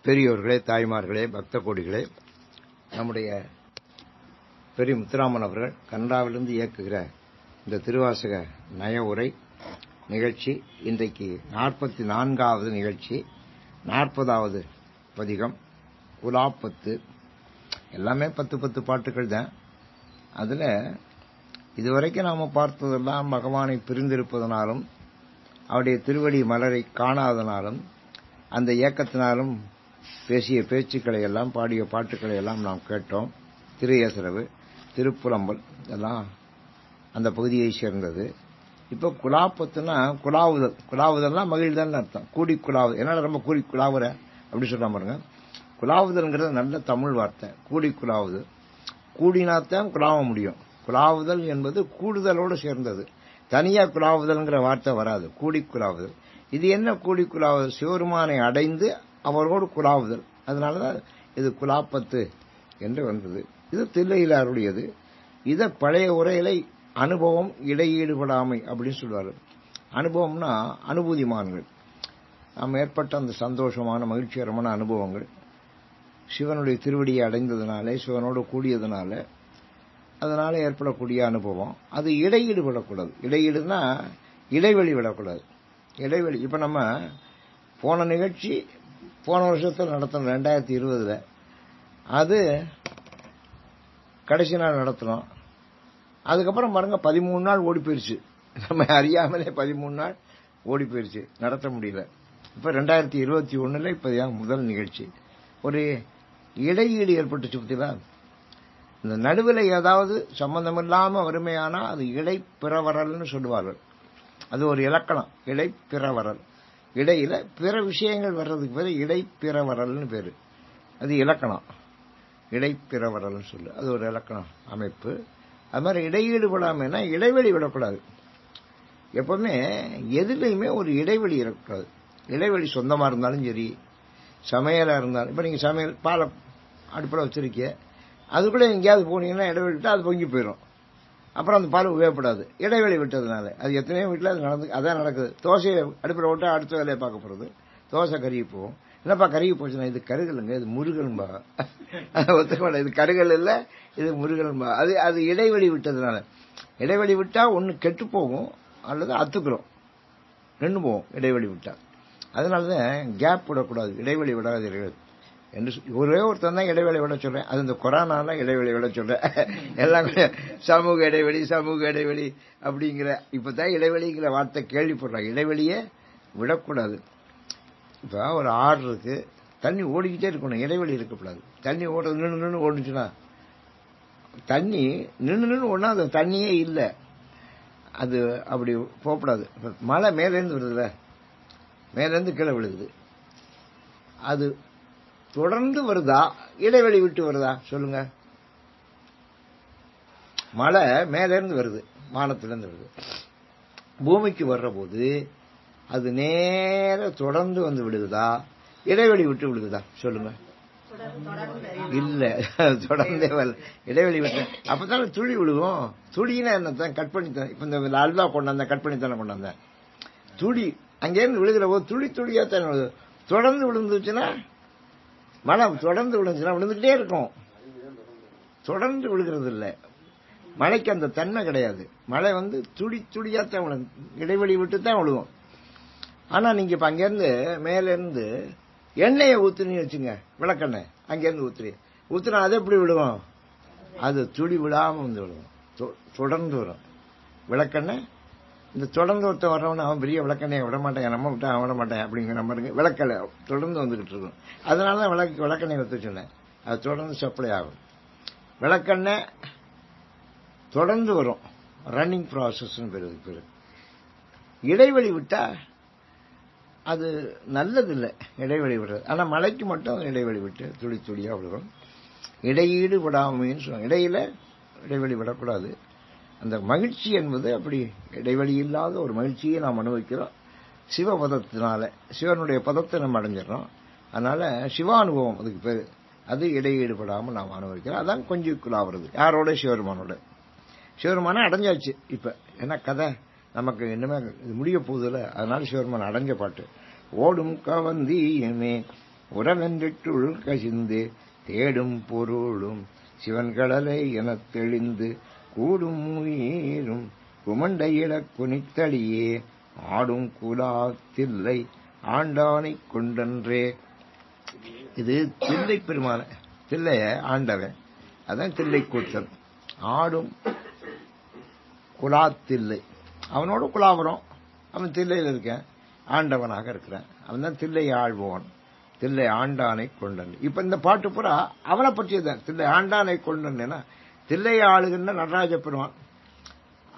பெரியோர்களே, தாய்மார்களே, பக்த கோடிகளே, நம்முடைய பெரிய முத்துராமன் அவர்கள் கனடாவிலிருந்து இயக்குகிற இந்த திருவாசக நய உரை நிகழ்ச்சி இன்றைக்கு 44வது நிகழ்ச்சி, 40வது பதிகம் குலாப்பத்து. எல்லாமே 10 பாட்டுகள் தான். அதுல இதுவரைக்கும் நாம பார்த்ததெல்லாம் பகவானை பிரிந்திருப்பதனாலும் அவருடைய திருவடி மலரை காணாதனாலும் அந்த இயக்கத்தினாலும் பேசிய பேச்சுக்களை எல்லாம், பாடிய பாட்டுக்களை எல்லாம் நாம் கேட்டோம். திருஏசரவு, திருப்புலம்பல் எல்லாம் அந்த பகுதியை சேர்ந்தது. இப்ப குலாப்பத்துனா குலாவுதல். குலாவுதல்னா மகிழ்தல் அர்த்தம். கூடி குலாவுதல். என்னால ரொம்ப கூடி குலாவுற அப்படி சொல்ற பாருங்க. குலாவுதல்ங்கிறது நல்ல தமிழ் வார்த்தை. கூடி குலாவுதல். கூடினாத்தான் குலாவ முடியும். குலாவுதல் என்பது கூடுதலோடு சேர்ந்தது. தனியா குலாவுதல்ங்கிற வார்த்தை வராது. கூடி குலாவுதல். இது என்ன கூடி குலாவுதல்? சிவருமானை அடைந்து அவரோடு குலாவுதல். அதனாலதான் இது குலாப்பத்து என்று வந்தது. இது தில்லையிலாருடையது. இத பழைய உரையில அனுபவம் இடையீடுபடாமை அப்படின்னு சொல்லுவாரு. அனுபவம்னா அனுபூதிமான்கள், நாம் ஏற்பட்ட அந்த சந்தோஷமான மகிழ்ச்சிகரமான அனுபவங்கள், சிவனுடைய திருவடியை அடைந்ததுனாலே, சிவனோடு கூடியதுனால, அதனால ஏற்படக்கூடிய அனுபவம். அது இடையீடுபடக்கூடாது. இடையீடுனா இடைவெளி விடக்கூடாது. இடைவெளி. இப்ப நம்ம போன நிகழ்ச்சி போன வருஷத்துல நடத்தணும், 2020. அது கடைசி நாள் நடத்தணும். அதுக்கப்புறம் பாருங்க 13 நாள் ஓடி போயிருச்சு. நம்ம அறியாமலே 13 நாள் ஓடி போயிருச்சு, நடத்த முடியல. இப்ப 2021 இப்ப முதல் நிகழ்ச்சி. ஒரு இடையீடு ஏற்பட்டுச்சு பத்தியா? இந்த நடுவில் ஏதாவது சம்பந்தமில்லாம வறுமையானா அது இடைப்பிறவரல்னு சொல்லுவார்கள். அது ஒரு இலக்கணம். இடைப்பிறவரல். இடையில பிற விஷயங்கள் வர்றதுக்கு பேரு இடைப்பிறவரல்னு பேரு. அது இலக்கணம். இடைப்பிறவரல்னு சொல்லு. அது ஒரு இலக்கணம் அமைப்பு. அது மாதிரி இடையீடு விடாமனா இடைவெளி விடக்கூடாது. எப்பவுமே எதுலையுமே ஒரு இடைவெளி இருக்கக்கூடாது. இடைவெளி சொந்தமா இருந்தாலும் சரி, சமையலா இருந்தாலும். இப்ப நீங்க சமையல் பாலை அடுப்புல வச்சிருக்கீங்க, அதுக்குள்ள எங்கேயாவது போனீங்கன்னா இடைவெளி விட்டா அது பொங்கி போயிடும். அப்புறம் அந்த பால் உபயோகப்படாது, இடைவெளி விட்டதுனால. அது எத்தனையோ வீட்டில் அது அதான் நடக்குது. தோசையை அடுப்பில் விட்டா அடுத்த வேலையை பார்க்க போறது, தோசை கருகி போகும். என்னப்பா கருகி போச்சுன்னா, இது கருகலுங்க, இது முருகன்பா. ஒத்துக்கோட, இது கருகல் இல்ல, இது முருகன்பா. அது இடைவெளி விட்டதுனால. இடைவெளி விட்டா ஒன்னு கெட்டு போகும் அல்லது அத்துக்கிறோம், நின்று போகும் இடைவெளி விட்டா. அதனாலதான் கேப் விடக்கூடாது, இடைவெளி விடாதீர்கள் என்று ஒரே ஒருத்தன் தான் இடைவெளி விட சொல்றேன். அது இந்த கொரோனால இடைவெளி விட சொல்றேன். எல்லாம் சமூக இடைவெளி, சமூக இடைவெளி அப்படிங்கிற இப்பதான் இடைவெளிங்கிற வார்த்தை கேள்விப்படுறாங்க. இடைவெளியே விடக்கூடாது. இப்ப ஒரு ஆறு இருக்கு, தண்ணி ஓடிக்கிட்டே இருக்கணும், இடைவெளி இருக்கக்கூடாது. தண்ணி நின்று ஓடுச்சுன்னா, தண்ணி நின்று ஓடுனா அது தண்ணியே இல்லை, அது அப்படி போகக்கூடாது. மழை மேலேருந்து வருதுல, மேலேருந்து கீழே விழுகுது, அது தொடர்ந்து வருதா இடைவெளி விட்டு வருதா சொல்லுங்க? மழை மேல இருந்து வருது, வானத்திலிருந்து வருது, பூமிக்கு வர்ற போது அது நேர தொடர்ந்து வந்து விழுகுதா இடைவெளி விட்டு விழுகுதா சொல்லுங்க? இல்ல, தொடர்ந்தே வரல, இடைவெளி விட்டு. அப்பதானே துளி விழுகும். துளினா என்னத்தான் கட் பண்ணித்தான். இப்ப இந்த அல்வா கொண்டாந்த கட் பண்ணித்தானே கொண்டாந்தேன். துளி அங்கேருந்து விழுகிற போது துளி துளியா தானே விழுது. தொடர்ந்து விழுந்துச்சுன்னா, மழை தொடர்ந்து விழுந்துச்சுன்னா விழுந்துகிட்டே இருக்கும், தொடர்ந்து விழுகிறது இல்ல. மழைக்கு அந்த தன்மை கிடையாது. மழை துளி துளியாத்தான் விழும், இடைவெளி விட்டு தான் விழுகும். ஆனா நீங்க இப்ப அங்கிருந்து மேல இருந்து எண்ணெயை ஊத்துன்னு வச்சுங்க, விளக்கெண்ணெய் அங்கிருந்து ஊத்துனா அது எப்படி விழுகும்? அது துளி விடாம விழுகும், தொடர்ந்து வரும். விளக்கெண்ணெய் இந்த தொடர்ந்து ஒருத்த வர்றவன அவன் பெரிய விளக்கெண்ணையை விட மாட்டேன், நம்ம விட்டா அவன் விட மாட்டேன் அப்படிங்கிற மாதிரி விளக்கலை தொடர்ந்து வந்துகிட்டு இருக்கும். அதனாலதான் விளக்கெண்ணெய் வைத்து சொன்னேன், அது தொடர்ந்து சப்ளை ஆகும். விளக்கெண்ணெய் தொடர்ந்து வரும், ரன்னிங் ப்ராசஸ் பேரு. இடைவெளி விட்டா அது நல்லது இல்லை, இடைவெளி விடுறது. ஆனா மழைக்கு மட்டும் இடைவெளி விட்டு துளி துளியா விடுறோம். இடையீடு விடாமைன்னு சொல்லுவாங்க. இடையில இடைவெளி விடக்கூடாது. அந்த மகிழ்ச்சி என்பது அப்படி இடைவெளி இல்லாத ஒரு மகிழ்ச்சியை நாம் அனுபவிக்கிறோம் சிவபதத்தினால. சிவனுடைய பதத்தை நம்ம அடைஞ்சிடறோம். அதனால சிவானுபவம் அதுக்கு பேரு. அது இடையீடுபடாமல் நாம் அனுபவிக்கிறோம். அதான் கொஞ்சம் குலாவுறது. யாரோட? சிவருமானோட. சிவருமான அடைஞ்சாச்சு. இப்ப என்ன கதை நமக்கு இன்னுமே முடிய போகுதுல, அதனால சிவருமான அடைஞ்ச பாட்டு. ஓடும் கவந்தியுமே உறவென்றிட்டுள் கசிந்து தேடும் பொருளும் சிவன் கடலை எனத் தெளிந்து கூடும் உயிரும் குமண்டையிடக் குனித்தடியே ஆடும் குலாத்தில்லை ஆண்டானைக் கொண்டன்றே. இது தில்லை பெருமான தில்லைய ஆண்டவன், அதான் தில்லை கூத்தன். ஆடும் குலாத்தில்லை, அவனோட குலாபுரம், அவன் தில்லையில் இருக்கேன், ஆண்டவனாக இருக்கிறான், அவன் தான் தில்லை ஆழ்பவன், தில்லை ஆண்டானை கொண்டன். இப்ப இந்த பாட்டு பூரா அவனை பற்றியதான். தில்லை ஆண்டானை கொண்டன்னா தில்லை ஆளுகின்ற நடராஜ பெருமான்,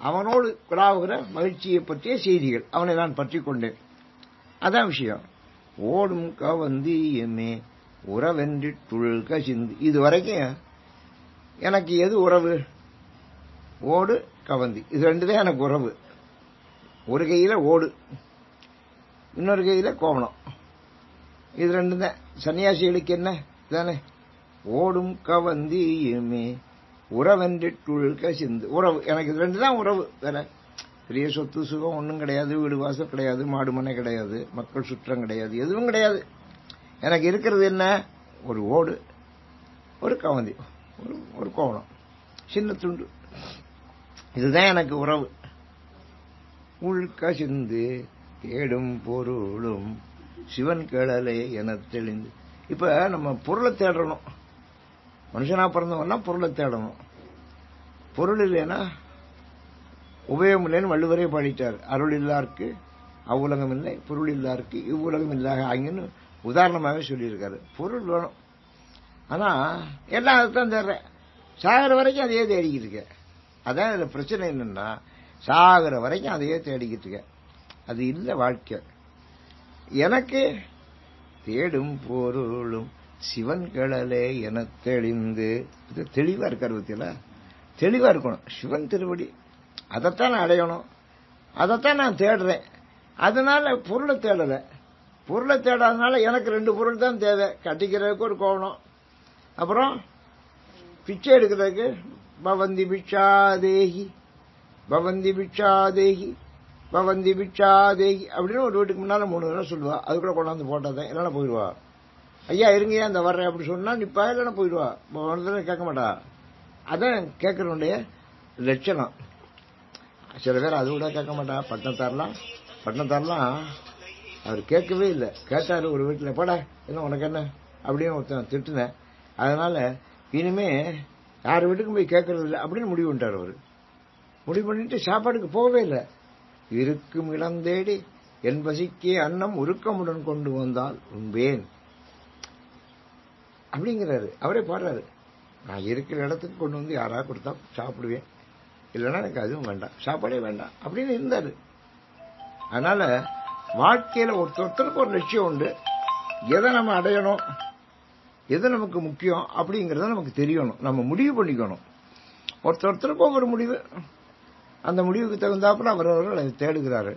அவனோடு குலாவுகிற மகிழ்ச்சியை பற்றிய செய்திகள், அவனை நான் பற்றி கொண்டேன். அதான் விஷயம். ஓடும் கவந்தியுமே உறவென்றிட்டுள் கசிந்து. இது வரைக்கும் எனக்கு எது உறவு? ஓடு கவந்தி, இது ரெண்டுதான் எனக்கு உறவு. ஒரு கையில ஓடு, இன்னொரு கையில கோவணம், இது ரெண்டு தான். சன்னியாசிகளுக்கு என்ன தானே? ஓடும் கவந்தியுமே உறவென்றிட்டுள் கசிந்து. உறவு எனக்கு இது ரெண்டு தான் உறவு. வேற பெரிய சொத்து சுகம் ஒன்றும் கிடையாது, வீடு வாசல் கிடையாது, மாடு மனை கிடையாது, மக்கள் சுற்றம் கிடையாது, எதுவும் கிடையாது. எனக்கு இருக்கிறது என்ன? ஒரு ஓடு, ஒரு கவந்தி, ஒரு கோவணம், சின்ன துண்டு, இதுதான் எனக்கு உறவு. உள்கசிந்து தேடும் பொருளும் சிவன் கடலை என தெளிந்து. இப்ப நம்ம பொருளை தேடணும். மனுஷனா பிறந்தவன்னா பொருளை தேடணும். பொருள் இல்லைன்னா உபயோகம் இல்லைன்னு வள்ளுவரே பாடிட்டார். அருள் இல்லாருக்கு அவ்வுலகம் இல்லை, பொருள் இல்லாருக்கு இவ்வுலகம் இல்லாக அங்கன்னு உதாரணமாகவே சொல்லியிருக்காரு. பொருள் வேணும், ஆனா எல்லாம் அதுதான் தேடுறேன். சாகிற வரைக்கும் அதையே தேடிக்கிட்டு இருக்க. அதான் இதுல பிரச்சனை என்னன்னா, சாகிற வரைக்கும் அதையே தேடிக்கிட்டு இருக்க. அது இல்லை வாழ்க்கை. எனக்கு தேடும் பொருளும் சிவன் கடலே என தெளிந்து. இது தெளிவா இருக்காரு பத்தியில, தெளிவா இருக்கணும். சிவன் திருவடி, அதைத்தான் நான் அடையணும், அதைத்தான் நான் தேடுறேன். அதனால பொருளை தேடல. பொருளை தேடாதனால எனக்கு ரெண்டு பொருள் தான் தேவை. கட்டிக்கிறதுக்கு ஒரு கோவணம், அப்புறம் பிச்சை எடுக்கிறதுக்கு பவந்தி பிச்சாதேகி, பவந்தி பிச்சாதேகி, பவந்தி பிச்சாதேகி அப்படின்னு ஒரு வீட்டுக்கு முன்னால 3 தடவை சொல்லுவா. அது கூட கொண்டாந்து போட்டாதான், இல்லைன்னா போயிடுவா. ஐயா இருங்க அந்த வர்றேன் அப்படி சொன்னா நிப்பா, இல்லைன்னா போயிடுவா. கேட்க மாட்டா. அதான் கேட்கறவனுடைய லட்சணம். சில பேர் அது கூட கேட்க மாட்டா. பட்டணத்தாரெல்லாம் அவர் கேட்கவே இல்லை. கேட்டாரு ஒரு வீட்டில், போடா என்ன உனக்கு என்ன அப்படின்னு ஒருத்தன் திட்டுனேன். அதனால இனிமே யார் வீட்டுக்கும் போய் கேட்கறது இல்லை அப்படின்னு முடிவு பண்ணிட்டார். அவர் முடிவு பண்ணிட்டு சாப்பாடுக்கு போகவே இல்லை. இருக்கும் இடம் தேடி என் பசிக்கே அன்னம் உருக்கமுடன் கொண்டு வந்தால் உண்பேன் அப்படிங்கிறாரு. அவரே பாடுறாரு. நான் இருக்கிற இடத்துக்கு கொண்டு வந்து யாராவது கொடுத்தா சாப்பிடுவேன், இல்லைன்னா எனக்கு அதுவும் வேண்டாம், சாப்பாடே வேண்டாம் அப்படின்னு இருந்தாரு. அதனால வாழ்க்கையில ஒருத்தருக்கு ஒரு லட்சியம் உண்டு. எதை நம்ம அடையணும், எது நமக்கு முக்கியம் அப்படிங்கறத நமக்கு தெரியணும். நம்ம முடிவு பண்ணிக்கணும். ஒருத்தருக்கு ஒவ்வொரு முடிவு, அந்த முடிவுக்கு தகுந்தாப்புல அவரவர்கள் அதை தேடுகிறாரு.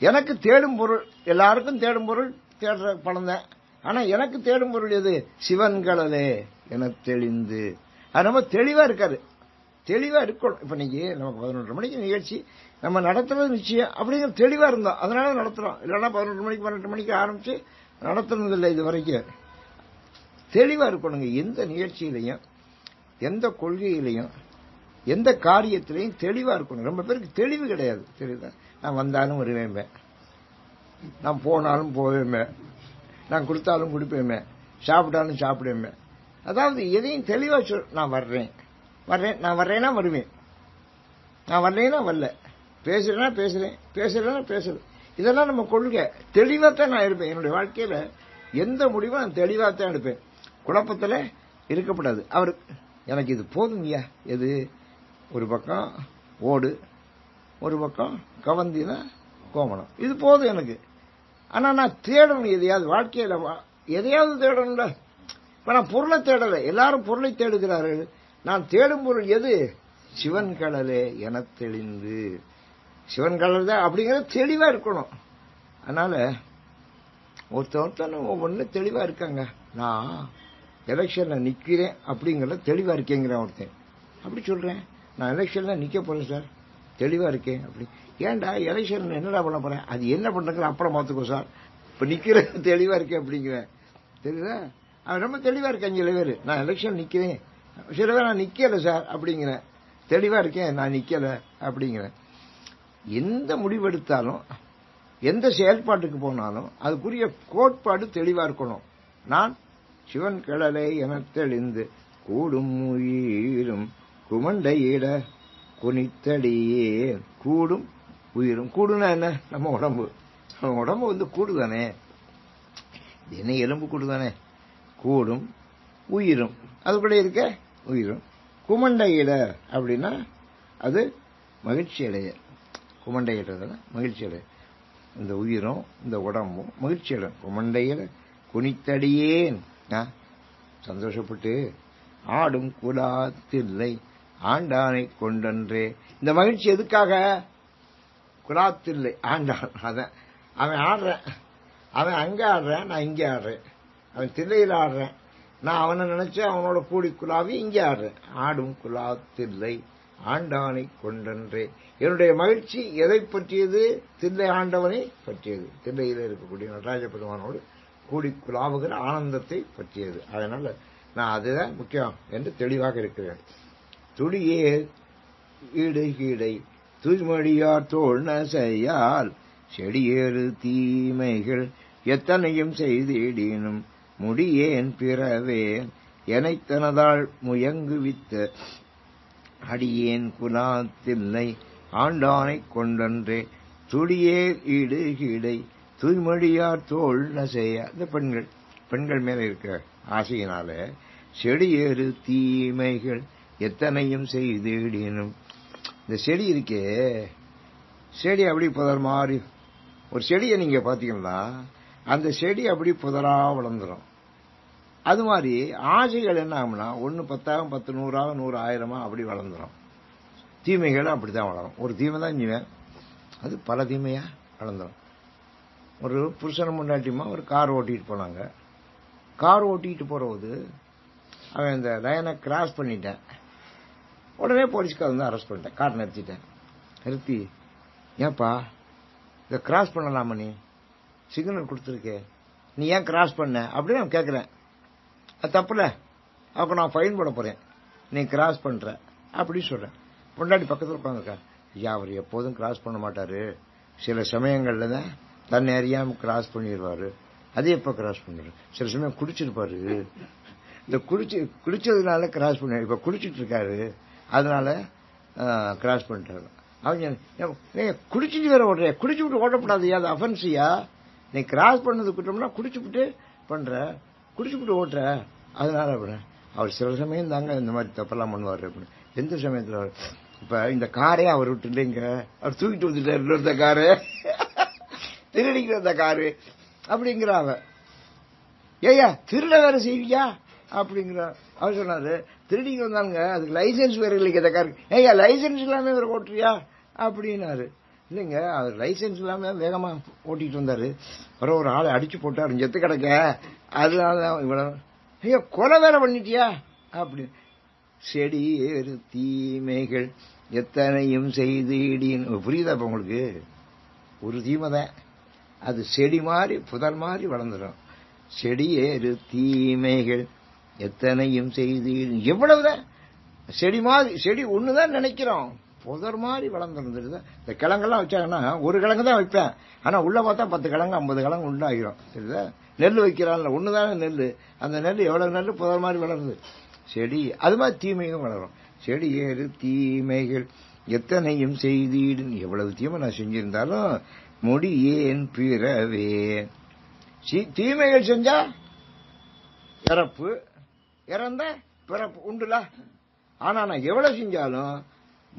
எனக்கு தேடும் பொருள், எல்லாருக்கும் தேடும் பொருள் தேடுற பணம் தான். ஆனா எனக்கு தேடும் பொருள் எது? சிவன் கடலே என தெளிந்து. அது ரொம்ப தெளிவா இருக்காரு. தெளிவா இருக்கணும். இப்ப நீங்க நமக்கு 11:30 மணிக்கு நிகழ்ச்சி நம்ம நடத்துறது நிச்சயம் அப்படிங்கிற தெளிவா இருந்தோம், அதனால நடத்துறோம். இல்லைன்னா 11 மணிக்கு 12 மணிக்கு ஆரம்பிச்சு நடத்துறது இல்லை. இது வரைக்கும் தெளிவா இருக்கணுங்க. எந்த நிகழ்ச்சியிலையும், எந்த கொள்கையிலையும், எந்த காரியத்திலையும் தெளிவா இருக்கணும். ரொம்ப பேருக்கு தெளிவு கிடையாது. தெரியுதா? நான் வந்தாலும் வருவேன், நான் போனாலும் போவேன், நான் கொடுத்தாலும் கொடுப்பேன், சாப்பிட்டாலும் சாப்பிடுவேன். அதாவது எதையும் தெளிவா சொல். நான் வர்றேன், நான் வர்றேன்னா வருவேன், நான் வரலைன்னா வரல, பேசுறேன்னா பேசுறேன், பேசுறேன்னா பேசுறேன். இதெல்லாம் நம்ம கொள்கை. தெளிவாத்தான் நான் இருப்பேன். என்னுடைய வாழ்க்கையில எந்த முடிவும் நான் தெளிவாத்தான் எடுப்பேன். குழப்பத்துல இருக்கப்படாது. அவர் எனக்கு இது போதுங்கய்யா. எது? ஒரு பக்கம் ஓடு, ஒரு பக்கம் கவந்தினா கோமணம், இது போதும் எனக்கு. ஆனா நான் தேடணும் எதையாவது. வாழ்க்கையில எதையாவது தேடணும்ல. இப்ப நான் பொருளை தேடல. எல்லாரும் பொருளை தேடுகிறார்கள். நான் தேடும் பொருள் எது? சிவன் கடலே என தெளிந்து. சிவன் கடல் தான் அப்படிங்கிறது தெளிவா இருக்கணும். அதனால ஒருத்தர் ஒவ்வொன்னு தெளிவா இருக்காங்க. நான் எலெக்ஷன்ல நிக்கிறேன் அப்படிங்கறத தெளிவா இருக்கேங்கிறேன். ஒருத்தன் அப்படி சொல்றேன், நான் எலெக்ஷன்ல நிக்க போறேன் சார், தெளிவா இருக்கேன். அப்படி ஏன்டா எலெக்ஷன் என்னடா பண்ண போறேன்? அது என்ன பண்றதுக்கு அப்புறம் பார்த்துக்கோ சார், இப்ப நிக்கிற தெளிவா இருக்கேன் அப்படிங்கிறேன். தெரியுதா? அவன் ரொம்ப தெளிவா இருக்கேன். சில பேர் நான் எலெக்ஷன் நிக்கிறேன், சில பேர் நான் நிக்கல சார் அப்படிங்கிறேன். தெளிவா இருக்கேன், நான் நிக்கல அப்படிங்கிறேன். எந்த முடிவெடுத்தாலும் எந்த செயல்பாட்டுக்கு போனாலும் அதுக்குரிய கோட்பாடு தெளிவா இருக்கணும். நான் சிவன் கிழலை என தெளிந்து கூடும் உயிரும் குமண்டையிட குனித்தடியே. கூடும் உயிரும், கூடுனா என்ன? நம்ம உடம்பு. நம்ம உடம்பு கூடுதானே, என்ன எலும்பு கூடுதானே. கூடும் உயிரும், அதுக்குள்ள இருக்க உயிரும். குமண்டையிட அப்படின்னா அது மகிழ்ச்சி அடைய. குமண்டையிடுறதுனா மகிழ்ச்சி அடைய. இந்த உயிரும் இந்த உடம்பும் மகிழ்ச்சி அடையும். குமண்டையிட குனித்தடியேன், சந்தோஷப்பட்டு ஆடும் குலாத்தில்லை ஆண்டானை கொண்டன்றே. இந்த மகிழ்ச்சி எதுக்காக? குலாத்தில்லை ஆண்டான். அதான் அவன் ஆடுறேன், அவன் அங்க ஆடுறேன், நான் இங்க ஆடுறேன். அவன் தில்லையில் ஆடுறேன், நான் அவனை நினைச்சு அவனோட கூடி குலாவி இங்க ஆடுறேன். ஆடும் குலாத்தில்லை ஆண்டானை கொண்டன்றே. என்னுடைய மகிழ்ச்சி எதை பற்றியது? தில்லை ஆண்டவனை பற்றியது. தில்லையில் இருக்கக்கூடிய நடராஜ பெருமானோடு கூடி குலாவுகிற ஆனந்தத்தை பற்றியது. அதனால நான் அதுதான் முக்கியம் என்று தெளிவாக இருக்கிறேன். துடியே ஈடு கீடை தூய்மொழியார் தோல் நசையால் செடியேறு தீமைகள் எத்தனையும் செய்திடினும் முடியேன் பிறவேன் எனைத்தனதால் முயங்குவித்த அடியேன் குலாத்தில்லை ஆண்டானை கொண்டன்றே. துடியே ஈடு கீடை தூய்மொழியார் தோல் நசையா. இந்த பெண்கள் மேல இருக்கிற ஆசையினால செடியேறு தீமைகள் எத்தனையும் செய்திடினும். இந்த செடி இருக்கே, செடி அப்படி புதர் மாதிரி. ஒரு செடியை நீங்க பாத்தீங்கன்னா அந்த செடி அப்படி புதரா வளர்ந்துடும். அது மாதிரி ஆசைகள் என்ன ஆகும்னா 1 10 10 100 100 1000 அப்படி வளர்ந்துடும். தீமைகள் அப்படித்தான் வளரும். ஒரு தீமை தான் செய்வேன், அது பல தீமையா வளர்ந்துடும். ஒரு புருஷனை முன்னாட்டியுமா ஒரு கார் ஓட்டிட்டு போனாங்க. கார் ஓட்டிட்டு போறது அவன் இந்த லைனை கிராஸ் பண்ணிட்டேன். உடனே போலீஸ்கார வந்து அரெஸ்ட் பண்ணிட்டேன். கார் நிறுத்திட்டேன். நிறுத்தி, ஏப்பா இதை கிராஸ் பண்ணலாமா, நீ சிக்னல் கொடுத்துருக்கே, நீ ஏன் கிராஸ் பண்ண அப்படின்னு நான் கேட்கிறேன். அது தப்புல, அப்ப நான் ஃபைன் போட போறேன், நீ கிராஸ் பண்ற அப்படின்னு சொல்றேன். பொண்டாடி பக்கத்தில் உட்காந்துருக்கா. ஐயா அவர் எப்போதும் கிராஸ் பண்ண மாட்டாரு, சில சமயங்கள்ல தான் தன்னை அறியாம கிராஸ் பண்ணிடுவாரு. அது எப்ப கிராஸ் பண்ணுவாரு? சில சமயம் குடிச்சிருப்பாரு, இந்த குடிச்சதுனால கிராஸ் பண்ண, இப்ப குடிச்சிட்டு இருக்காரு அதனால கிராஸ் பண்ணிட்டாரு. அவங்க குடிச்சிட்டு வேற ஓடுற, குடிச்சு விட்டு ஓடப்படாது, அது அஃபென்ஸியா. நீ கிராஸ் பண்ணது குற்றம்னா குடிச்சு விட்டு பண்ற, குடிச்சு விட்டு ஓட்டுற, அதனால அவர் சில சமயம் தாங்க இந்த மாதிரி தப்பெல்லாம் பண்ணுவாரு அப்படின்னு. எந்த சமயத்துல? இப்ப இந்த காரே அவர் விட்டு இல்லைங்க, அவர் தூக்கிட்டு வந்துட்டாரு இன்னொருத்த காரு, திருடிக்கிற அந்த காரு அப்படிங்கிற. அவ ஏயா திருட வேற செய்வியா அப்படிங்கிற. அவர் சொன்னாரு திருடிக்கு வந்தாங்க, அதுக்கு லைசன்ஸ் வேற இல்லைங்க இந்த காருக்கு. ஏயா லைசன்ஸ் இல்லாம வேற ஓட்டுறியா அப்படின்னாரு. இல்லைங்க அவர் லைசன்ஸ் இல்லாம வேகமா ஓட்டிட்டு வந்தாரு, ஒரு ஆளை அடிச்சு போட்டாரு, செத்து கிடக்க, அதனாலதான் இவ்வளவு. ஐயா கொலை வேற பண்ணிட்டியா அப்படி. செடி ஏறு தீமைகள் எத்தனையும் செய்திடின்னு. புரியுதா இப்ப உங்களுக்கு? ஒரு தீமை தான், அது செடி மாதிரி புதர் மாதிரி வளர்ந்துடும். செடி ஏறு தீமைகள் எத்தனையும் செய்தி. எவ்வளவுதான் செடி மாதிரி, செடி ஒண்ணுதான் நினைக்கிறோம், புதர் மாதிரி வளர்ந்துருந்துருது. இந்த கிழங்கெல்லாம் வச்சாங்கன்னா ஒரு கிழங்கு தான் வைப்பேன், ஆனா உள்ள பார்த்தா 10 கிழங்கு 50 கிழங்கு உண்டாகிரும். சரிதா? நெல் வைக்கிறான்ல, ஒண்ணுதானே நெல், அந்த நெல் எவ்வளவு நெல் புதர் மாதிரி வளருது. செடி அது மாதிரி தீமையும் வளரும். செடி ஏறு தீமைகள் எத்தனையும் செய்தீடு. எவ்வளவு தீமை நான் செஞ்சிருந்தாலும் முடியேன் பிறவே. தீமைகள் செஞ்சா இறப்பு, இறந்த பிறப்பு உண்டுல. ஆனா நான் எவ்வளவு செஞ்சாலும்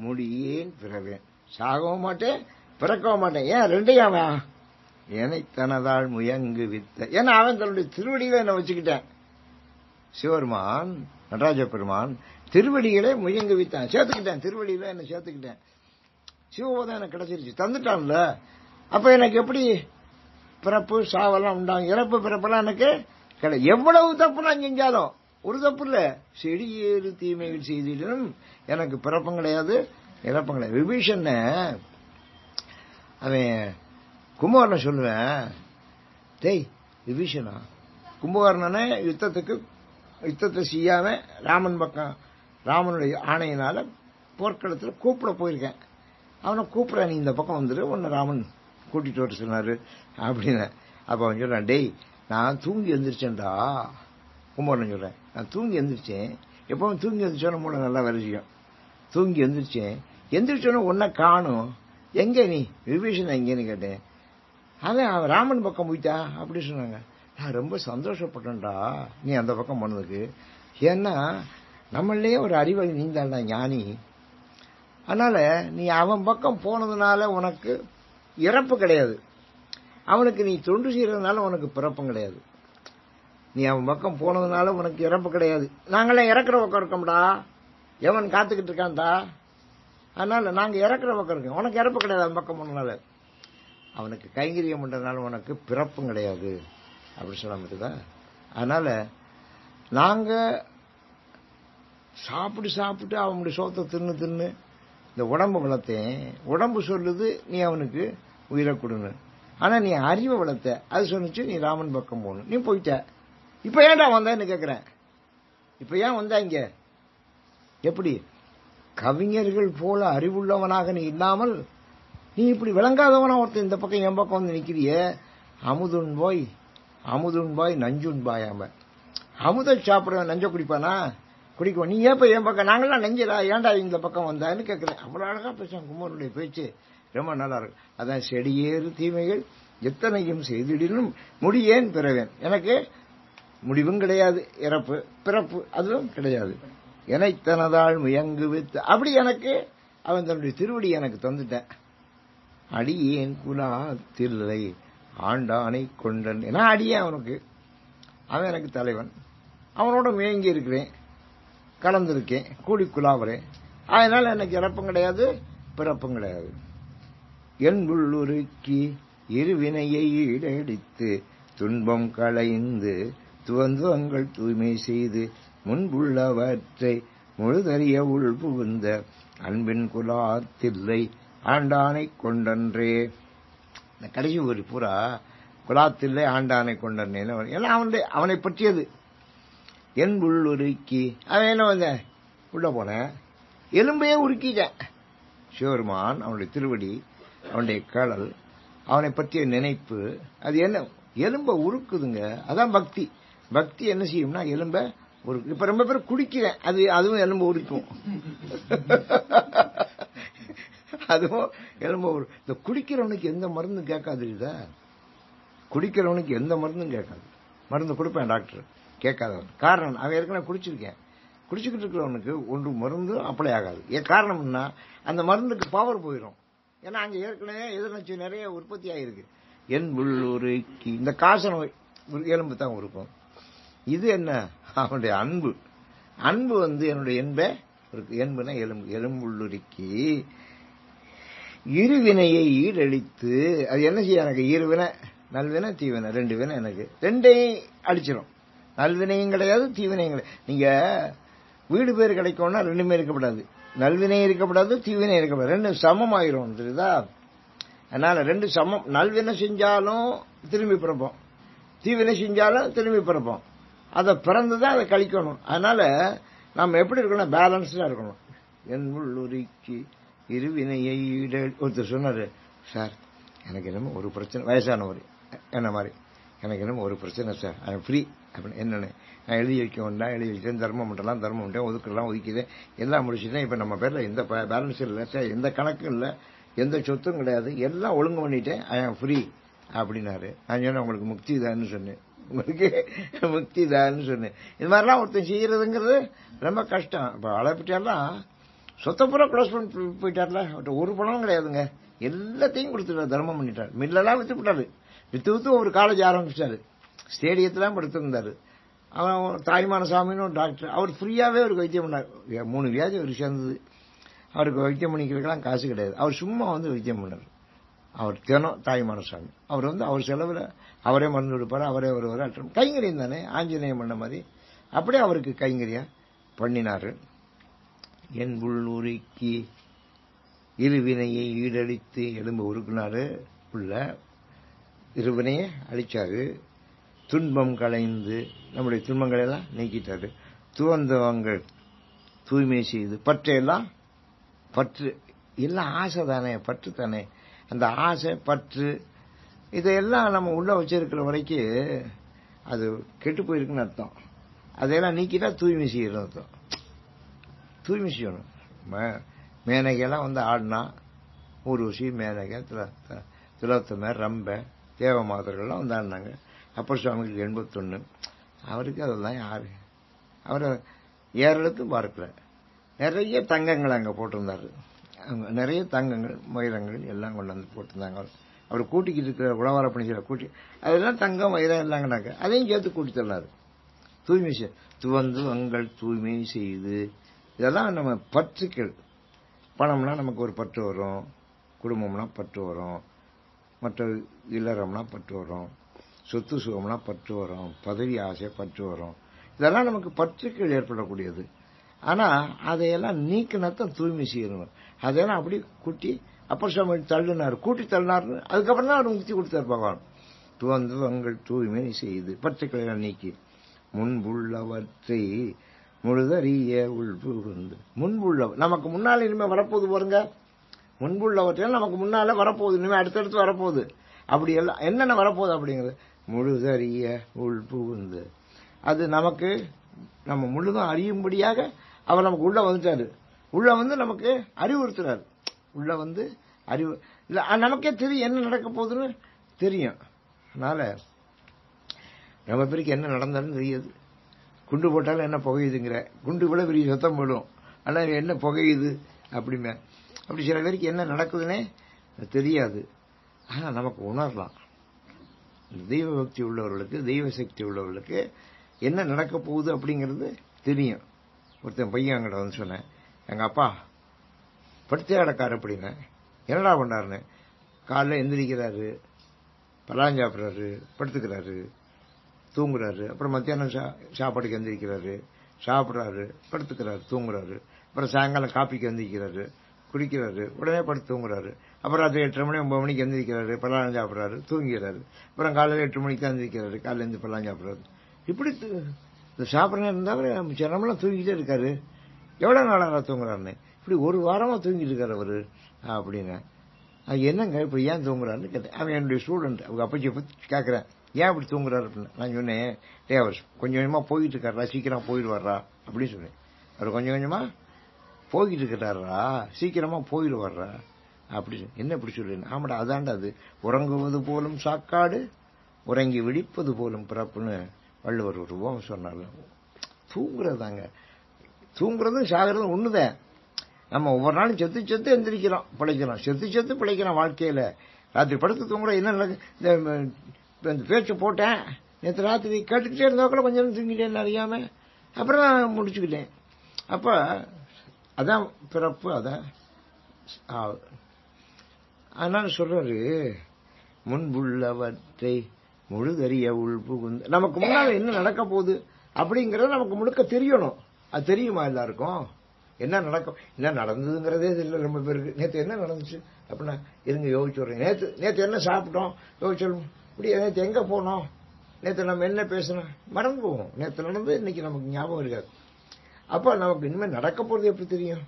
முடியேன் பிறவேன், சாகவும் மாட்டேன் பிறக்கவும் மாட்டேன். ஏன் ரெண்டையும் அவன் என்னை தனதால் முயங்கு வித்த. ஏன்னா அவன் தன்னுடைய திருவடியில என்ன வச்சுக்கிட்டேன். சிவபெருமான் நடராஜ பெருமான் திருவடிகளே முயங்கு வித்தான், சேர்த்துக்கிட்டேன், திருவடியில என்ன சேர்த்துக்கிட்டேன். சிவபோதம் எனக்கு கிடைச்சிருச்சு, தந்துட்டான்ல. அப்ப எனக்கு எப்படி பிறப்பு சாவெல்லாம் உண்டாகும், இறப்பு பிறப்பெல்லாம் எனக்கு கிடையாது. எவ்வளவு தப்பு நான் செஞ்சாலும் ஒரு தப்பு இல்ல. செடி ஏறு தீமைகள் செய்திடும், எனக்கு பிறப்பும் கிடையாது இறப்பும் கிடையாது. விபீஷன் அவன் குமாரனை சொல்லுவேன், டேய் விபீஷனா கும்பகர்ணனை யுத்தத்தை செய்யாம ராமன் பக்கம் ராமனுடைய ஆணையினால போர்க்களத்தில் கூப்பிட போயிருக்கேன். அவனை கூப்பிட நீ இந்த பக்கம் வந்துரு, உன்னை ராமன் கூட்டிட்டு வர சொன்னாரு அப்படின்னு. அப்ப அவன் சொல்றான், டேய் நான் தூங்கி எந்திரிச்சேன்டா. கும்பகர்ணன் சொல்றேன், நான் தூங்கி எந்திரிச்சேன். எப்பவும் தூங்கி எந்திரிச்சோன்னு மூளை நல்லா வேலை செய்யும். தூங்கி எந்திரிச்சோன்னு உன்னை காணும், எங்க நீ விபீஷன் எங்கன்னு கேட்டேன். அவன் ராமன் பக்கம் போயிட்டா அப்படி சொன்னாங்க. நான் ரொம்ப சந்தோஷப்பட்டேன்டா நீ அந்த பக்கம் போனதுக்கு. ஏன்னா நம்மளே ஒரு அறிவை நீந்தாண்டா ஞானி. அதனால நீ அவன் பக்கம் போனதுனால உனக்கு இறப்பு கிடையாது, அவனுக்கு நீ தொண்டு செய்யறதுனால உனக்கு பிறப்பும் கிடையாது. நீ அவன் பக்கம் போனதுனால உனக்கு இறப்பு கிடையாது. நாங்களாம் இறக்குற பக்கம் இருக்கோம்டா, எவன் காத்துக்கிட்டு இருக்கான்டா. அதனால நாங்க இறக்குற பக்கம் இருக்கோம், உனக்கு இறப்பு கிடையாது. அவன் பக்கம் போனதுனால அவனுக்கு கைங்கரியம் பண்றதுனால உனக்கு பிறப்பும் கிடையாது அப்படி சொல்லாமட்டுதா. அதனால நாங்க சாப்பிட்டு அவனுடைய சோத்தை தின்னு இந்த உடம்பு வளர்த்தேன். உடம்பு சொல்லுது நீ அவனுக்கு உயிரை கொடுன்னு. ஆனா நீ அறிவை வளர்த்த, அது சொன்னிச்சு நீ ராமன் பக்கம் போகணும். நீ போயிட்ட. இப்ப ஏன்டா வந்தேன்னு கேக்குறேன். இப்ப ஏன் வந்தா இங்க? எப்படி கவிஞர்கள் போல அறிவுள்ளவனாக நீ இல்லாமல் நீ இப்படி விளங்காதவனா ஒருத்தர் இந்த பக்கம் என் பக்கம் வந்து நிக்கிறிய. அமுதுன்பாய் நஞ்சுன்பாயாம. அமுத சாப்பிடுவேன் நஞ்ச குடிப்பானா? குடிக்குவோம். நீ ஏப்ப என் பக்கம், நாங்களாம் நஞ்சலா, ஏன்டா இந்த பக்கம் வந்தான்னு கேட்கிறேன். அவ்வளவு அழகா பேசுவான் குமாரனுடைய பேச்சு, ரொம்ப நல்லா இருக்கு. அதான் செடியேறு தீமைகள் எத்தனையும் செய்திடினும் முடியேன் பிறவேன். எனக்கு முடிவும் கிடையாது, இறப்பு பிறப்பு அதுவும் கிடையாது. எனைத்தனதால் முயங்கு வித்து அப்படி எனக்கு அவன் தன்னுடைய திருவடி எனக்கு தந்துட்டேன். அடியேன் குலா தில்லை ஆண்டானை கொண்டன். நான் அடியேன் அவனுக்கு, அவன் எனக்கு தலைவன். அவனோட முயங்கி இருக்கிறேன், கலந்திருக்கேன், கூடி குலாவறேன். அதனால எனக்கு இறப்பும் கிடையாது, பிறப்பும் கிடையாது. என் உள்ளுருக்கி இருவினையை ஈடடித்து துன்பம் களைந்து துவந்துவங்கள் தூய்மை செய்து முன்புள்ளவற்றை முழுதறிய உள் புகுந்த அன்பின் குலாத்தில்லை ஆண்டானை கொண்டன்றே. இந்த கடைசி ஒரு பூரா குலாத்தில்லை ஆண்டானை கொண்டன்றே எல்லாம் அவனை பற்றியது. என் உள்ளுருக்கி அவன் என்ன வந்த உள்ள போன எலும்பையே உருக்கிட்டேன். சிவருமான் அவனுடைய திருவடி, அவனுடைய கடல், அவனை பற்றிய நினைப்பு, அது என்ன எலும்பை உருக்குதுங்க. அதான் பக்தி. பக்தி என்ன செய்யும்னா எலும்ப உருக்கு. இப்ப ரொம்ப பேர் குடிக்கிறேன், அதுவும் எலும்பு உரிக்கும். அதுவும் எலும்பு உருக்கு. இந்த குடிக்கிறவனுக்கு எந்த மருந்தும் கேட்காது. குடிக்கிறவனுக்கு எந்த மருந்தும் கேட்காது. மருந்து கொடுப்பேன் டாக்டர், கேட்காதவன். காரணம் அவன் ஏற்கனவே குடிச்சிருக்கேன். குடிச்சுக்கிட்டு இருக்கிறவனுக்கு ஒன்று மருந்து அப்ளை ஆகாது. ஏன் காரணம்னா அந்த மருந்துக்கு பவர் போயிடும். ஏன்னா அங்க ஏற்கனவே எதிர்நச்சு நிறைய உற்பத்தி ஆகிருக்கு. என் உள்ளுருக்கி இந்த காச நோய் எலும்பு தான் இருக்கும். இது என்ன அவனுடைய அன்பு. அன்பு என்னுடைய என்புனா எலும்பு. எலும்புள்ளுருக்கி இருவினையை ஈடழித்து அது என்ன செய்ய எனக்கு இருவினை, நல்வினை தீவினை, ரெண்டு வினை எனக்கு ரெண்டையும் அடிச்சிடும். நல்வினையும் கிடையாது, தீவினையும் கிடையாது. நீங்க வீடு பேர் கிடைக்கும்னா ரெண்டுமே இருக்கப்படாது. நல்வினை இருக்கப்படாது, தீவினை இருக்கப்படாது. ரெண்டு சமமாயிரும் தெரியுதா? அதனால ரெண்டு சமம். நல்வினை செஞ்சாலும் திரும்பி பிறப்போம், தீவினை செஞ்சாலும் திரும்பி பிறப்போம். அதை பிறந்துதான் அதை கழிக்கணும். அதனால நம்ம எப்படி இருக்கணும், பேலன்ஸ்டா இருக்கணும். என் உள்ளுரிக்கு இருவினையை ஒருத்தர் சொன்னாரு, சார் எனக்கு என்னமோ ஒரு பிரச்சனை, வயசானவர் என்ன மாதிரி, எனக்கு என்னமோ ஒரு பிரச்சனை சார், ஐ எம் ஃப்ரீ அப்படின்னு. என்னன்னு நான் எழுதி வைக்க வேண்டாம், எழுதி வைக்கிறேன், தர்மம் பண்ணலாம், தர்மம் பண்ணிட்டேன், ஒதுக்கலாம், ஒதுக்கிதேன், எல்லாம் முடிச்சுட்டேன். இப்ப நம்ம பேர்ல எந்த பேலன்ஸ் இல்லை சார், எந்த கணக்கும் இல்லை, எந்த சொத்தும் கிடையாது, எல்லாம் ஒழுங்கு பண்ணிட்டேன், ஐ எம் ஃப்ரீ அப்படின்னாரு. நான் சொன்னேன் உங்களுக்கு முக்தி தான்னு சொன்னேன், உங்களுக்கு முக்தி தான்னு சொன்னேன். இது மாதிரிலாம் ஒருத்தர் செய்யறதுங்கிறது ரொம்ப கஷ்டம். இப்ப அழைப்பிட்டாலாம் சொத்தை பூரா க்ளோஸ் பண்ணி போயிட்டார்ல, ஒரு பணமும் கிடையாதுங்க, எல்லாத்தையும் கொடுத்துட்டாரு, தர்மம் பண்ணிட்டாரு. மில்லெல்லாம் வித்து விட்டாரு, வித்து ஒரு காலேஜ் ஆரம்பிச்சிட்டாரு, ஸ்டேடியத்தெல்லாம் படுத்திருந்தாரு. அவன் தாய்மான சாமின்னு ஒரு டாக்டர், அவர் ஃப்ரீயாவே அவருக்கு வைத்தியம் பண்ணார். 3 வியாதி அவருக்கு சேர்ந்தது. அவருக்கு வைத்தியம் பண்ணிக்கிறதுக்கெல்லாம் காசு கிடையாது, அவர் சும்மா வைத்தியம் பண்ணார். அவர் தினம் தாய்மான சாமி, அவர் அவர் செலவுல அவரே மருந்து கொடுப்பாரு, அவரே வருவார். கைங்கரியம் தானே, ஆஞ்சநேயம் பண்ண மாதிரி அப்படியே அவருக்கு கைங்கரியம் பண்ணினாரு. என் உள்ளுருக்கி இருவினையை ஈடழித்து எலும்பு உருக்குனாரு, உள்ள இருவினையை அழிச்சாரு. துன்பம் களைந்து நம்முடைய துன்பங்களை எல்லாம் நீக்கிட்டாரு. துவந்தவங்கள் தூய்மை செய்து பற்றையெல்லாம் பற்று எல்லாம் ஆசை தானே, பற்று தானே. அந்த ஆசை பற்று இதையெல்லாம் நம்ம உள்ள வச்சிருக்கிற வரைக்கும் அது கெட்டு போயிருக்குன்னு அர்த்தம். அதையெல்லாம் நீக்கிட்டா தூய்மை செய்யணும் அர்த்தம். தூய்மை செய்யணும். மேனகையெல்லாம் வந்து ஆடினா ஊர்வசி, மேனகை, திலோத்தம, ரம்ப, தேவ மாதர்கள்லாம் வந்து ஆடினாங்க. அப்பர் சுவாமிகளுக்கு 81. அவருக்கு அதெல்லாம் யாரு, அவரை ஏறெடுத்து பார்க்கல. நிறைய தங்கங்கள் அங்கே போட்டிருந்தாரு. நிறைய தங்கங்கள் மயிரங்கள் எல்லாம் கொண்டு வந்து போட்டிருந்தாங்க. அவர் கூட்டிக்கிட்டு இருக்கிற உழவார பணிகளை கூட்டி அதெல்லாம் தங்கம் வயிறம் இல்லைங்கனாக்க அதையும் சேர்த்து கூட்டி தள்ளாரு. தூய்மை துவந்து உங்கள் தூய்மை செய்து இதெல்லாம் நம்ம பற்றுக்கள். பணம்னா நமக்கு ஒரு பற்று வரும், குடும்பம்னா பற்று வரும், மற்ற இல்லறம்னா பற்று வரும், சொத்து சுகம்னா பற்று வரும், பதவி ஆசை பற்று வரும். இதெல்லாம் நமக்கு பற்றுக்கள் ஏற்படக்கூடியது. ஆனா அதையெல்லாம் நீக்கினத்தான் தூய்மை செய்யணும். அதையெல்லாம் அப்படி கூட்டி அப்பர் சுவாமி தள்ளினார், கூட்டி தள்ளினார்னு அதுக்கப்புறம் தான் அவர் முக்தி கொடுத்தார் பகவான். துவந்து உங்கள் தூய்மை செய்து பற்றுக்களை நீக்கி முன்புள்ளவற்றை முழுதறிய உள்புகுந்து. முன்புள்ள நமக்கு முன்னால இனிமே வரப்போகுது பாருங்க. முன்புள்ளவற்றை நமக்கு முன்னால வரப்போகுது, இனிமே அடுத்தடுத்து வரப்போகுது. அப்படி எல்லாம் என்னென்ன வரப்போகுது அப்படிங்கிறது முழுதறிய உள்புகுந்து. அது நமக்கு நம்ம முழுதும் அறியும்படியாக அவர் நமக்கு உள்ள வந்துட்டாரு. உள்ள வந்து நமக்கு அறிவுறுத்துறாரு. உள்ள வந்து அறிவு இல்ல, நமக்கே தெரியும் என்ன நடக்க போகுதுன்னு தெரியும். அதனால நம்ம பேருக்கு என்ன நடந்தாலும் தெரியாது. குண்டு போட்டாலும் என்ன புகையுதுங்கிற, குண்டு கூட பெரிய சத்தம் போடும், ஆனா என்ன புகையுது அப்படிமே. அப்படி சில பேருக்கு என்ன நடக்குதுன்னே தெரியாது. ஆனா நமக்கு உணரலாம். தெய்வ பக்தி உள்ளவர்களுக்கு, தெய்வ சக்தி உள்ளவர்களுக்கு என்ன நடக்க போகுது அப்படிங்கிறது தெரியும். ஒருத்தன் பையன் அங்கிட்ட வந்து சொன்னேன், எங்க அப்பா படுத்தே அடக்காரு அப்படின்னா. என்னடா பண்ணாருன்னு, காலைல எந்திரிக்கிறாரு, பலாஞ்சு சாப்பிட்றாரு, படுத்துக்கிறாரு, தூங்குறாரு, அப்புறம் மத்தியானம் சாப்பாடுக்கு எந்திரிக்கிறாரு, சாப்பிட்றாரு, படுத்துக்கிறாரு, தூங்குறாரு, அப்புறம் சாயங்காலம் காப்பிக்கு எந்திரிக்கிறாரு, குடிக்கிறாரு, உடனே படுத்து தூங்குறாரு, அப்புறம் அது 8:30 மணி 9 மணிக்கு எந்திரிக்கிறாரு, பலாஞ்சு சாப்பிட்றாரு, தூங்கிறாரு, அப்புறம் காலையில் 8 மணிக்கு தான் எந்திரிக்கிறாரு, காலையில் இருந்து பலாஞ்சு சாப்பிட்றாரு. இப்படி சாப்பிட்றேன் இருந்தாலும் சிரமெல்லாம் தூங்கிட்டே இருக்காரு. எவ்வளவு நாளாக தூங்குறாருன்னு. இப்படி ஒரு வாரமா தூங்கிட்டு இருக்காரு அவரு அப்படின்னு. என்னங்க இப்படி ஏன் தூங்குறாருன்னு கேட்டேன். அவன் என்னுடைய ஸ்டூடெண்ட். அவங்க அப்பச்சி கேட்கறேன், ஏன் இப்படி தூங்குறாரு அப்படின்னு. நான் சொன்னேன், அவர் கொஞ்சம் கொஞ்சமா போயிட்டு இருக்காரா, சீக்கிரம் போயிடுவாரா அப்படின்னு சொன்னேன். அவர் கொஞ்சம் கொஞ்சமா போய்கிட்டு இருக்கிறாரா, சீக்கிரமா போயிடுவாரா அப்படி. என்ன இப்படி சொல்றேன். ஆமாடா, அதாண்டா அது. உறங்குவது போலும் சாக்காடு, உறங்கி விழிப்பது போலும் பிறப்புன்னு வள்ளுவர் ஒரு ரூபம் சொன்னார். தூங்குறதாங்க, தூங்குறதும் சாகிறதும் ஒண்ணுதான். நம்ம ஒவ்வொரு நாளும் செத்து செத்து எந்திரிக்கிறோம், பிழைக்கிறோம், செத்து செத்து பிழைக்கிறோம் வாழ்க்கையில. ராத்திரி படுத்து தூங்குறோம். என்ன இந்த பேச்சு போட்டேன் நேற்று ராத்திரி கேட்டுக்கிட்டே இருந்தாக்கூட கொஞ்சம் தூங்கிட்டேன் அறியாம, அப்புறம் நான் முடிச்சுக்கிட்டேன். அப்ப அதான் பிறப்பு, அதான். அதனால சொல்றாரு, முன்புள்ளவற்றை முழுதறிய உள்புகுந்து. நமக்கு முன்னால என்ன நடக்க போகுது அப்படிங்கறது நமக்கு முழுக்க தெரியணும். அது தெரியுமா எல்லாருக்கும்? என்ன நடக்கும், என்ன நடந்ததுங்கிறதே தெரியல ரொம்ப பேருக்கு. நேற்று என்ன நடந்துச்சு அப்படின்னா, இருங்க யோசிச்சு வர்றேன். நேற்று என்ன சாப்பிட்டோம் யோசிச்சு, இப்படி நேற்று எங்க போனோம், நேற்று நம்ம என்ன பேசணும் மறந்து போவோம். நேற்று நடந்து இன்னைக்கு நமக்கு ஞாபகம் இருக்காது. அப்ப நமக்கு இனிமேல் நடக்க போறது எப்படி தெரியும்?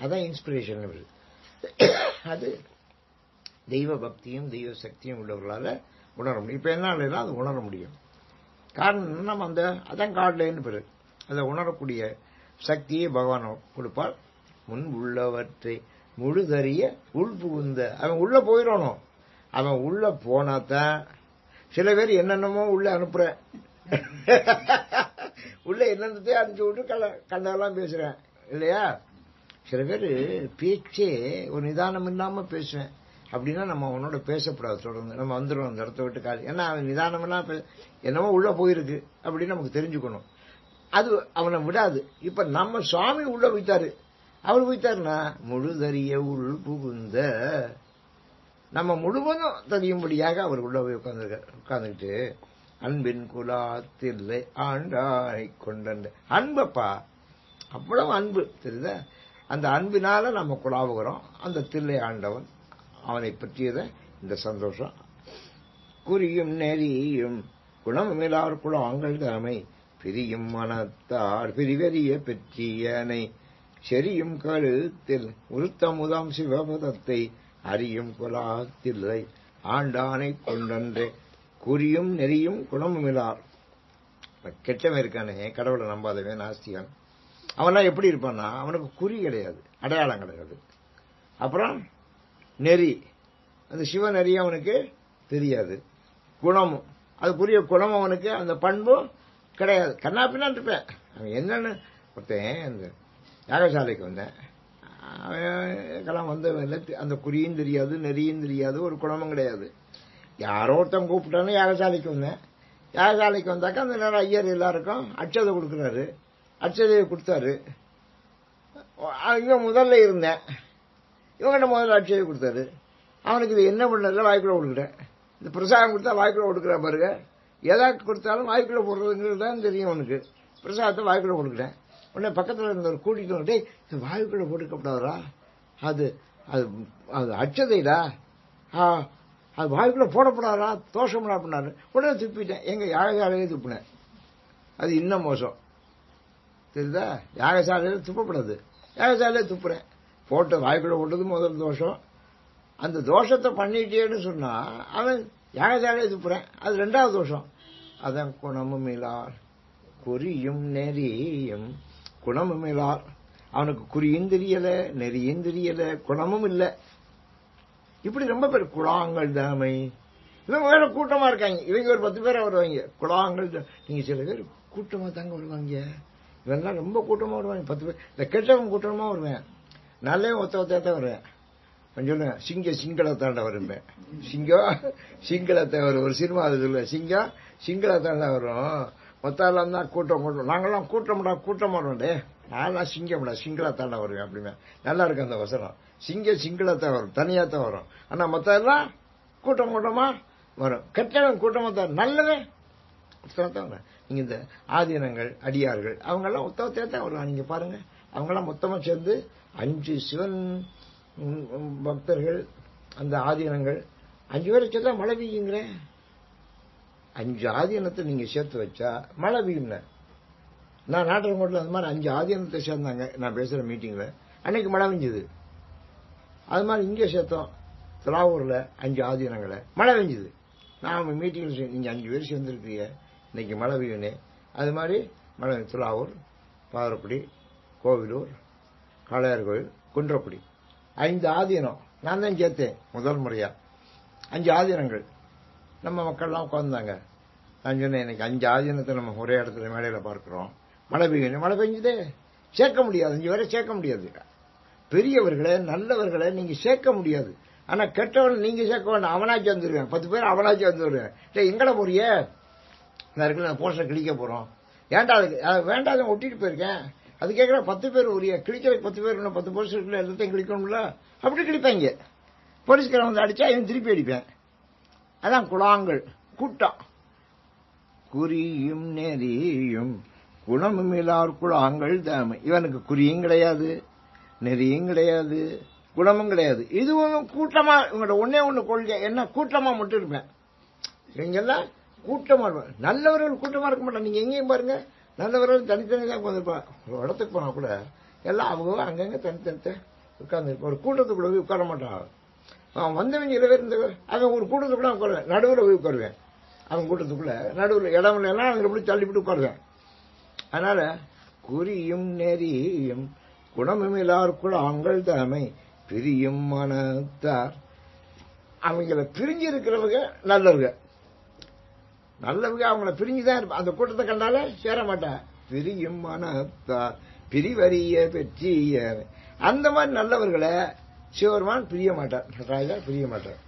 அதான் இன்ஸ்பிரேஷன். அது தெய்வ பக்தியும் தெய்வ சக்தியும் உள்ளவர்களால உணர முடியும். இப்ப என்ன அது உணர முடியும். காரணம் நம்ம அதான் காட்லேன்னு பேரு. அதை உணரக்கூடிய சக்தியை பகவான் கொடுப்பார். முன் உள்ளவற்றை முழுதறிய உள்புகுந்த. அவன் உள்ள போயிடணும். அவன் உள்ள போனாதான். சில பேர் என்னென்னமோ உள்ள அனுப்புற, உள்ள என்னென்னத்தையும் அனுப்பிச்சு விட்டு கண்டெல்லாம் பேசுறேன் இல்லையா. சில பேர் பேச்சே ஒரு நிதானம் இல்லாம பேசுவேன் அப்படின்னா நம்ம அவனோட பேசக்கூடாது. தொடர்ந்து நம்ம வந்துடும் அந்த இடத்த விட்டு காலி. ஏன்னா அவன் நிதானம் எல்லாம் என்னமோ உள்ள போயிருக்கு அப்படின்னு நமக்கு தெரிஞ்சுக்கணும். அது அவனை விடாது. இப்ப நம்ம சுவாமி உள்ள போய்த்தாரு. அவர் போய்த்தாருன்னா முழுதறிய உள் புகுந்த. நம்ம முழுவதும் தெரியும்படியாக அவர் உள்ள போய் உட்கார்ந்துக்கிட்டு அன்பின் குலாத்தில்லை ஆண்டாய் கொண்ட அன்பப்பா, அவ்வளவு அன்பு தெரியுதா. அந்த அன்பினால நம்ம குலாவுகிறோம். அந்த தில்லை ஆண்டவன், அவனை பற்றியத இந்த சந்தோஷம். குறியும் நெறியும் குணமிலார் குழாங்கள் தாமை பிரியும் மனத்தார் பிரிவெறிய பெற்றியனை செரியும் கழுத்தில் உருத்தமுதாம் சிவபதத்தை அறியும் குலாத்தில்லை ஆண்டானை கொண்டன்றே குறியும் நெறியும் குணமிலார். கெட்டவன் இருக்கானே, கடவுளை நம்பாதவன், நாஸ்திகன், அவன்லாம் எப்படி இருப்பான்னா அவனுக்கு குறி கிடையாது, அடையாளம் கிடையாது. அப்புறம் நெறி, அந்த சிவ நெறி அவனுக்கு தெரியாது. குணமும், அதுக்குரிய குணம் அவனுக்கு அந்த பண்பும் கிடையாது. கண்ணா பின்னான் இருப்பேன். அவன் என்னன்னு ஒருத்தன் அந்த யாகசாலைக்கு வந்தேன், அவன் வந்தவன் அந்த குறியும் தெரியாது, நெறியும் தெரியாது, ஒரு குணமும் கிடையாது. யாரோ ஒருத்தன் கூப்பிட்டானு யாகசாலைக்கு வந்தேன். யாகசாலைக்கு வந்தாக்கா அந்த நேரம் ஐயர் எல்லாருக்கும் அட்சதை கொடுக்குறாரு. அட்சதையை கொடுத்தாரு. இங்க முதல்ல இருந்தேன், இவங்கிட்ட முதல்ல அட்சதை கொடுத்தாரு. அவனுக்கு இது என்ன பண்ணல வாய்க்குள்ள கொடுக்குறேன். இந்த பிரசாதம் கொடுத்தா வாய்க்குள்ள கொடுக்குறேன் பாருங்க. எதாக்கு கொடுத்தாலும் வாய்க்குள்ள போடுறதுங்கிறது தான் தெரியும் அவனுக்கு. பிரசாதத்தை வாய்க்குள்ள கொடுக்குறேன். உடனே பக்கத்தில் இருந்தவர் கூட்டிட்டு டேய் இது வாய்க்குள்ள போட்டுக்கப்படாதா, அது அது அது அட்சதைடா, அது வாய்க்குள்ள போடப்படாதா, தோஷம்டா அப்படின்னாரு. உடனே துப்பிட்டேன். எங்க யாகசாலையே துப்பினேன். அது இன்னும் மோசம் தெரியுதா. யாகசாலையில துப்பப்படாது, யாகசாலையே துப்புறேன். போட்ட வாய்க்குள்ள போட்டது முதல் தோஷம். அந்த தோஷத்தை பண்ணிட்டேன்னு சொன்னா அவன் யாகசாலையே துப்புறேன், அது ரெண்டாவது தோஷம். அதான் குணமும் இல்லார் குறியும் நெறியும். குணமும் இல்லார், அவனுக்கு குறியும் தெரியல, நெறியும் தெரியல, குணமும் இல்லை. இப்படி ரொம்ப பேர் குழாங்கள் தாமை. இவங்க வேற கூட்டமா இருக்காங்க. இவங்க ஒரு 10 பேரா வருவாங்க. குழாங்கள் நீங்க சில பேர் கூட்டமா தாங்க வருவாங்க. இவெல்லாம் ரொம்ப கூட்டமா வருவாங்க. 10 பேர். இந்த கெட்டவன் கூட்டமா வருவேன், நல்லவன் ஒத்த வருவேன். சொல்லுங்க சிங்களத்தாண்ட வரும்பேன். சிங்களத்தை வரும். ஒரு சினிமா அது சொல்ல, சிங்களத்தாண்ட வரும். மொத்தம் தான் கூட்டம். நாங்கெல்லாம் கூட்டம் வருவோம்டே, நான்லாம் சிங்களத்தாண்ட வருவேன் அப்படிமே. நல்லா இருக்கு அந்த வசனம். சிங்களத்தை வரும், தனியாத்தான் வரும். ஆனா மொத்தம் எல்லாம் கூட்டமா வரும். கெட்டவன் கூட்டமா தான், நல்லவன் நீங்க இந்த ஆதீனங்கள் அடியார்கள் அவங்க எல்லாம் ஒத்தவத்தான் வருவாங்க. நீங்க பாருங்க, அவங்க எல்லாம் மொத்தமா சேர்ந்து 5 சிவன் பக்தர்கள், அந்த ஆதீனங்கள் 5 பேரை சேர்த்தா மழை பெய்யுங்கிறேன். 5 ஆதீனத்தை நீங்க சேர்த்து வச்சா மழை பெய்யுங்க. நான் நாட்டரங்கோட்டில் அந்த மாதிரி 5 ஆதீனத்தை சேர்ந்தாங்க. நான் பேசுற மீட்டிங்ல அன்னைக்கு மழை பெஞ்சது. அது மாதிரி இங்கே சேர்த்தோம் துலாவூர்ல 5 ஆதீனங்களை, மழை பெஞ்சது. நான் மீட்டிங்ல நீங்க 5 பேர் சேர்ந்துருக்கீங்க, இன்னைக்கு மழை பெய்யுனே. அது மாதிரி மழை துலாவூர், பாதரக்குடி, கோவிலூர், காளையார் கோவில், குன்றக்குடி 5 ஆதீனம் நான் தான் சேர்த்தேன் முதல் முறையா. 5 ஆதீனங்கள் நம்ம மக்கள்லாம் உட்கார்ந்தாங்க. நான் சொன்னேன், இன்னைக்கு 5 ஆதீனத்தை நம்ம ஒரே இடத்துல மேடையில பார்க்கிறோம், மழை பெய்யும். மழை பெஞ்சதே, சேர்க்க முடியாது. 5 பேரை சேர்க்க முடியாது. பெரியவர்களை நல்லவர்களை நீங்க சேர்க்க முடியாது. ஆனா கெட்டவன் நீங்க சேர்க்க வேண்டாம், அவனாச்சும் வந்துருவேன். 10 பேர் அவனாச்சும் வந்துருவேன். எங்கட போறிய நான் போஸ்டர் கிழிக்க போறோம், ஏன்டா அதுக்கு வேண்டாத ஒட்டிட்டு போயிருக்கேன். அது கேட்கிற 10 பேர் உரிய கிழிக்கிறதுக்கு 10 பேர் 10 போஸ்டர் எல்லாத்தையும் கிழிக்கணும்ல, அப்படி கிழிப்பாங்க. போலீஸ்காரன் வந்து அடிச்சா இவன் திருப்பி அடிப்பேன். அதான் குழாங்கள் கூட்டம். குறியும் நெறியும் குணமும் இல்லார் குழாங்கள் தாமை. இவனுக்கு குறியும் கிடையாது, நெறியும் கிடையாது, குணமும் கிடையாது. இதுவும் கூட்டமா இவங்கள்ட்ட ஒண்ணு கொள்கை என்ன, கூட்டமா மட்டும் இருப்பேன். இவங்கெல்லாம் கூட்டமா இருப்பேன். நல்லவர்கள் கூட்டமா இருக்க மாட்டான். நீங்க எங்கேயும் பாருங்க, நல்லவர்கள் தனித்தனி தான் உட்காந்துருப்பான். ஒரு இடத்துக்கு போனா கூட எல்லாம் அவங்க அங்கங்க தனித்தனித்த உட்கார்ந்து இருப்பான். ஒரு கூட்டத்துக்குள்ள போய் உட்கார மாட்டான். அவன் வந்தவங்க 20 பேர் இருந்தவன், அவன் ஒரு கூட்டத்துக்குள்ள உட்காருவேன், நடுவில் போய் உட்காருவேன். அவன் கூட்டத்துக்குள்ள நடுவில் இடம் இல்லைன்னா அவங்க எப்படி தள்ளிவிட்டு உட்காருவேன். அதனால குறியும் நெறியும் குணமும் எல்லாருக்குள்ள ஆண்கள் தாமை பிரியும் மனத்தார். அவங்கள பிரிஞ்சு இருக்கிறவங்க நல்லவங்க, அவங்கள பிரிஞ்சுதான் இருப்பான். அந்த கூட்டத்தை கண்டாலே சேர மாட்டான். பிரியும் மனத்தார் பிரிவறிய பெற்றிய. அந்த மாதிரி நல்லவர்களை சிவபெருமான் பிரிய மாட்டார், ராஜா பிரிய மாட்டார்.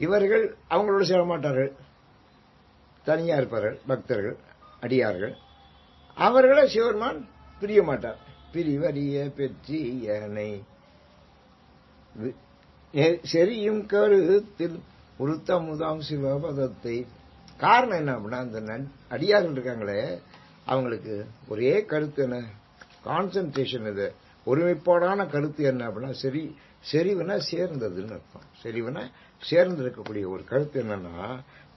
இவர்கள் அவங்களோட சேர மாட்டார்கள், தனியா இருப்பார்கள். பக்தர்கள் அடியார்கள் அவர்களை சிவபெருமான் பிரிய மாட்டார். பிரிவறிய பெற்றியனை செரியும் கருத்தில் உருத்தமுதாம் சிவபதத்தை. காரணம் என்ன அப்படின்னா, அந்த அடியார்கள் இருக்காங்களே அவங்களுக்கு ஒரே கருத்து என்ன, கான்சன்ட்ரேஷன். இது ஒருமைப்பாடான கருத்து என்ன அப்படின்னா, செறிவுனா சேர்ந்ததுன்னு அர்த்தம். செறிவுனா சேர்ந்து இருக்கக்கூடிய ஒரு கருத்து என்னன்னா,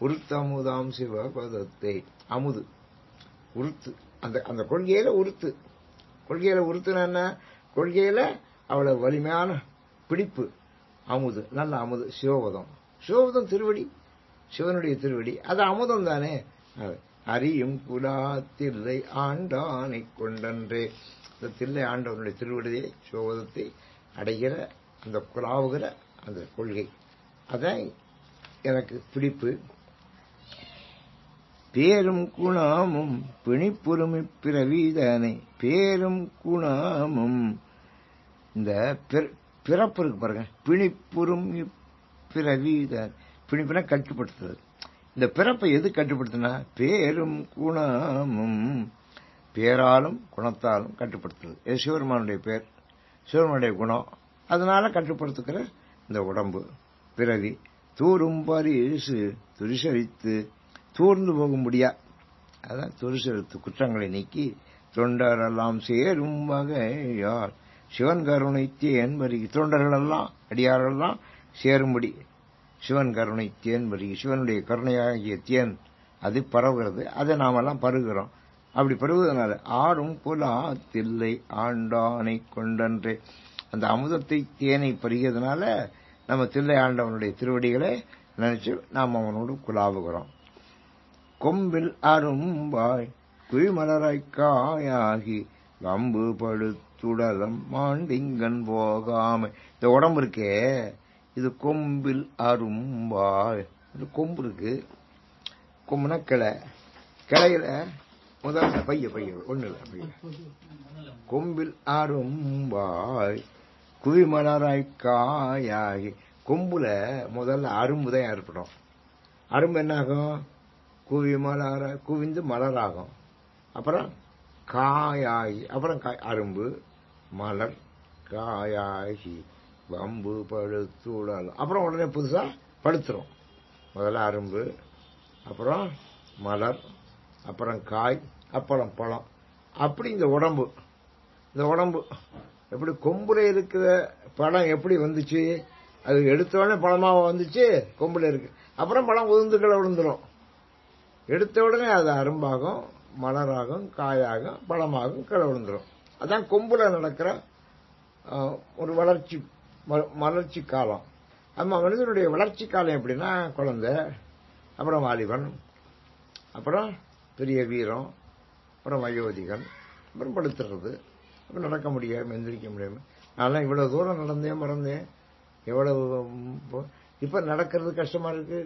உருத்தமுதாம் சிவபதத்தை. அமுது உருத்து, அந்த அந்த கொள்கையில உருத்து. கொள்கையில உருத்துனா என்ன? கொள்கையில அவ்வளவு வலிமையான பிடிப்பு. அமுது, நல்ல அமுது சிவபதம். சிவபதம் திருவடி, சிவனுடைய திருவடி, அது அமுதம் தானே. அறியும் குலா தில்லை ஆண்டானை கொண்டன்றே. இந்த தில்லை ஆண்டவனுடைய திருவடியை சிவபதத்தை அடைகிற அந்த குலாவுகிற அந்த கொள்கை, அதான் எனக்கு பிடிப்பு. பேரும் குணாமும் பிணிப்புறுமி பிறவிதானே. பேரும் குணாமும், இந்த பிறப்பு இருக்கு பாருங்க, பிணிப்புறும் பிறவிதான். பிணிப்புனா கட்டுப்படுத்துறது. இந்த பிறப்பை எது கட்டுப்படுத்தினா? பேரும் குணமும், பேராலும் குணத்தாலும் கட்டுப்படுத்துறது. இது சிவருமானுடைய பேர், சிவருமானுடைய குணம். அதனால கட்டுப்படுத்துக்கிற இந்த உடம்பு பிறவி. தூரும் பரிசு துரிசரித்து, தூர்ந்து போக முடியா, அதான் துரிசரித்து குற்றங்களை நீக்கி தொண்டரெல்லாம் சேரும் வகையால் சிவன் கருணை தேன் வருகி. தொண்டர்கள் எல்லாம், அடியாரெல்லாம் சேரும்படி சிவன் கருணை தேன் வருகி. சிவனுடைய கருணையாகிய தேன் அது பரவுகிறது, அதை நாமெல்லாம் பருகிறோம். அப்படி பருவதனால ஆடும் புலா தில்லை ஆண்டானை கொண்டன்றே. அந்த அமுதத்தை தேனை பருகிறதுனால நம்ம தில்லை ஆண்டவனுடைய திருவடிகளை நினைச்சு நாம் அவனோடு குலாவுகிறோம். கொம்பில் அரும்பாய் குழிமலராய்க்காயாகி வம்பு படுத்துடலம் மாண்டிங்கன் போகாம. இந்த உடம்பு இருக்கே, இது கொம்பில் அரும்பாய். இது கொம்பு இருக்கு, கொம்புனா கிளை, கிளையில முதல்ல பைய ஒண்ணு இல்லை. கொம்பில் அரும்பாய் குவிமலராய்க்காயாகி. கொம்புல முதல்ல அரும்பு தான் ஏற்படும். அரும்பு என்ன ஆகும்? குவிந்து மலராகும். அப்புறம் காயாகி, அப்புறம் அரும்பு மலர் காயாகி வம்பு படுத்துடல், அப்புறம் உடனே புதுசா படுத்துரும். முதல்ல அரும்பு, அப்புறம் மலர், அப்புறம் காய், அப்புறம் பழம். அப்படி இந்த உடம்பு எப்படி கொம்புல இருக்கிற பழம் எப்படி வந்துச்சு? அது எடுத்த உடனே பழமாக வந்துச்சு, கொம்புல இருக்கு. அப்புறம் பழம் உதிர்ந்துக்களை விழுந்துடும். எடுத்த உடனே அது அரும்பாகும், மலராகும், காயாகும், பழமாகும், கீழே விழுந்துடும். அதான் கொம்புல நடக்கிற ஒரு வளர்ச்சி காலம். நம்ம மனிதனுடைய வளர்ச்சி காலம் எப்படின்னா, குழந்தை, அப்புறம் வாலிபன், அப்புறம் பெரிய வீரம், அப்புறம் வயோதிகன், அப்புறம் படுத்துறது, அப்புறம் நடக்க முடியாம எந்திரிக்க முடியாம. நான் இவ்வளவு தூரம் நடந்தேன், மறந்தேன். எவ்வளவு இப்ப நடக்கிறது கஷ்டமா இருக்கு.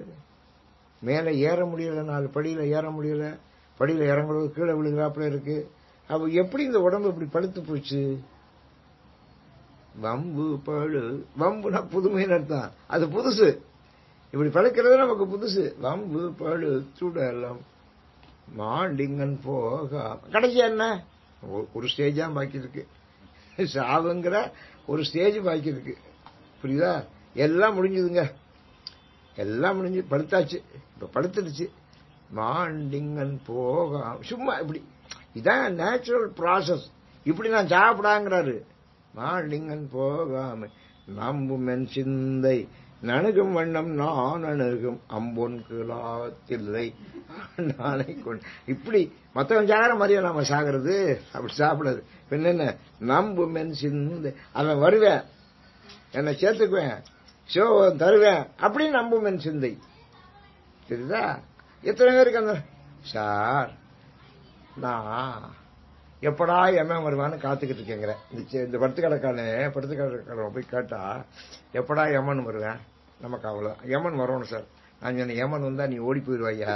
மேல ஏற முடியல, 4 படியில ஏற முடியல, படியில இறங்குறது கீழே விழுகிறாப்புல இருக்கு. அப்ப எப்படி இந்த உடம்பு இப்படி படுத்து போச்சு? வம்பு பழு, வம்புனா புதுமைன்னு அர்த்தம், அது புதுசு. இப்படி படுக்கிறது நமக்கு புதுசு. வம்பு பழு சுடலம் மாண்டிங்கன் போக. கடைசியா என்ன? ஒரு ஸ்டேஜ் தான் பாக்கி இருக்கு. சாவுங்கிற ஒரு ஸ்டேஜ் பாக்கி இருக்கு. புரியுதா? எல்லாம் முடிஞ்சதுங்க, எல்லாம் முடிஞ்சு படுத்தாச்சு. இப்ப படுத்துடுச்சு. மாண்டிங்கன் போக சும்மா இப்படி, இதான் நேச்சுரல் ப்ராசஸ். இப்படி நான் சாப்பிடாங்கிறாரு. மாண்டிங்கன் போகாம நம்புமென் சிந்தை நணுகும் வண்ணம் நான் அணுகும் அம்பொன் கிளாத்தில்லை நானை கொண்டு. இப்படி மற்றவன் சாகிற மாதிரியா நாம சாகிறது? அப்படி சாப்பிடாது. என்ன நம்புமென் சிந்தை, அவன் வருவேன், என்னை சேர்த்துக்குவேன், சிவம் தருவேன் அப்படின்னு நம்புமென் சிந்தை. சரிதா? எத்தனை பேருக்கு அந்த சார் நான் எப்படா எமன் வருவான்னு காத்துக்கிட்டு இருக்கேங்கிற. இந்த படுத்துக்கடக்கான போய் கேட்டா எப்படா எமன் வருவேன், நமக்கு அவ்வளவு எமன் வரணும் சார். நான் சொன்ன எமன் வந்தா நீ ஓடி போயிடுவாயா,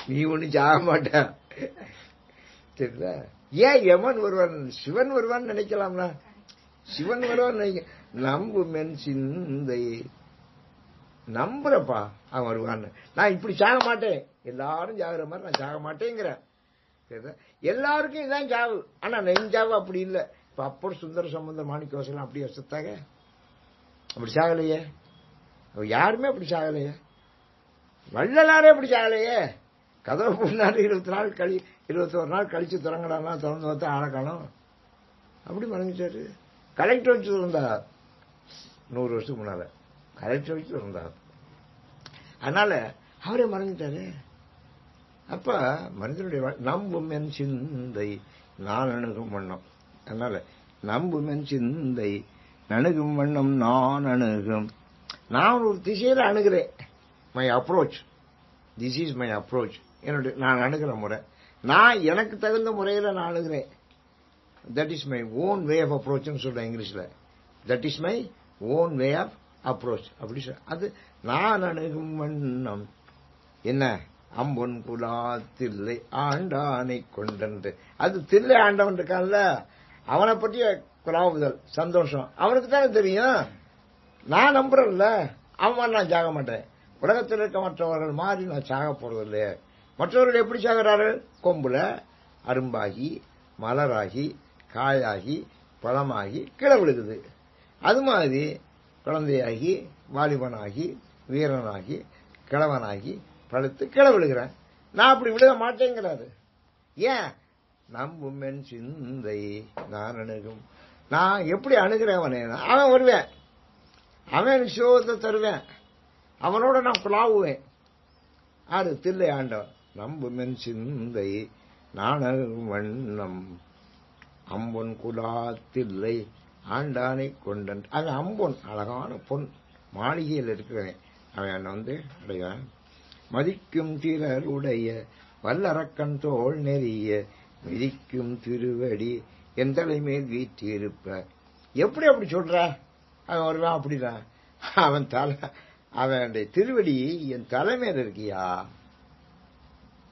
நீ ஒன்னும் சாக மாட்ட. சரிதா? ஏன் எமன் வருவான்? சிவன் வருவான்னு நினைக்கலாம்னா, சிவன் வருவான்னு நினைக்க. நம்பு மென் சிந்தை, நம்புறப்பா அவன் வருவான்னு. நான் இப்படி சாக மாட்டேன், எல்லாரும் சாகுற மாதிரி நான் சாக மாட்டேங்கிறேன். எல்லாருக்கும் இதான் சாவு. ஆனா நெஞ்சு சாவு அப்படி இல்லை. இப்ப அப்பர் சுந்தர சம்பந்தர் மாணிக்கவாசகர் அப்படியே செத்தாங்க, அப்படி சாகலையே. யாருமே அப்படி சாகலையே. வள்ளலாரே அப்படி சாகலையே. கதவை முன்னாடி 21 நாள் கழிச்சு திறங்கடானா திறந்து பார்த்து ஆளை காணும். அப்படி மறந்துட்டாரு. கலெக்டர் வச்சு இருந்தார் 100 வருஷத்துக்கு முன்னால. கலெக்டர் வச்சு இருந்தார். அதனால அவரே மறந்துட்டாரு. அப்ப மனிதனுடைய நம்பும் என் சிந்தை நான் அணுகும் வண்ணம். அதனால நம்பும் என் சிந்தை அணுகும் வண்ணம் நான் அணுகும். நான் ஒரு திசையில அணுகிறேன். My approach, this is my approach. என்னுடைய நான் அணுகிற முறை, நான் எனக்கு தகுந்த முறையில நான் அணுகிறேன். That is my own way of approach சொல்றேன் இங்கிலீஷ்ல. That is my own way of approach அப்படி சொல்ற. அது நான் அணுகும் வண்ணம் என்ன அம்பொன் குலா தில்லை ஆண்டானை கொண்டன்று. அது தில்லை ஆண்டவன் இருக்கான்ல, அவனை பற்றிய குலாவுதல் சந்தோஷம் அவனுக்கு தானே தெரியும். நான் நம்புறேன்ல, அவன் நான் சாக மாட்டேன். உலகத்தில் இருக்க மற்றவர்கள் மாதிரி நான் சாக போறதில்லை. மற்றவர்கள் எப்படி சாகிறார்கள்? கொம்புல அரும்பாகி மலராகி காயாகி பழமாகி கீழே விழுகுது. அது மாதிரி குழந்தையாகி வாலிபனாகி வீரனாகி கிழவனாகி பழுத்து கீழே விழுகிறேன். நான் அப்படி விழுக மாட்டேங்கிறாரு. ஏன்? நம்பும் என் சிந்தை நான் அணுகும். நான் எப்படி அணுகிறேன் அவன் வருவேன், அவன் எனக்கு சிவத்தை தருவேன், அவனோட நான் குலாவுவேன். ஆறு தில்லை ஆண்டவன். நம்பும் என் சிந்தை நான் அணுகும் வண்ணம் அம்பொன் குலா தில்லை ஆண்டானை கொண்டன். அது அம்பொன் அழகான பொன் மாளிகையில் இருக்கிறவன். அவன் அடைவான். மதிக்கும் திரளுடைய வல்லரக்கன் தோல் நெறிய மிதிக்கும் திருவடி என் தலைமேல் வீற்றிருப்ப. எப்படி அப்படி சொல்ற? அவன் வருவான் அப்படிதான். அவன் திருவடி என் தலைமையில் இருக்கியா?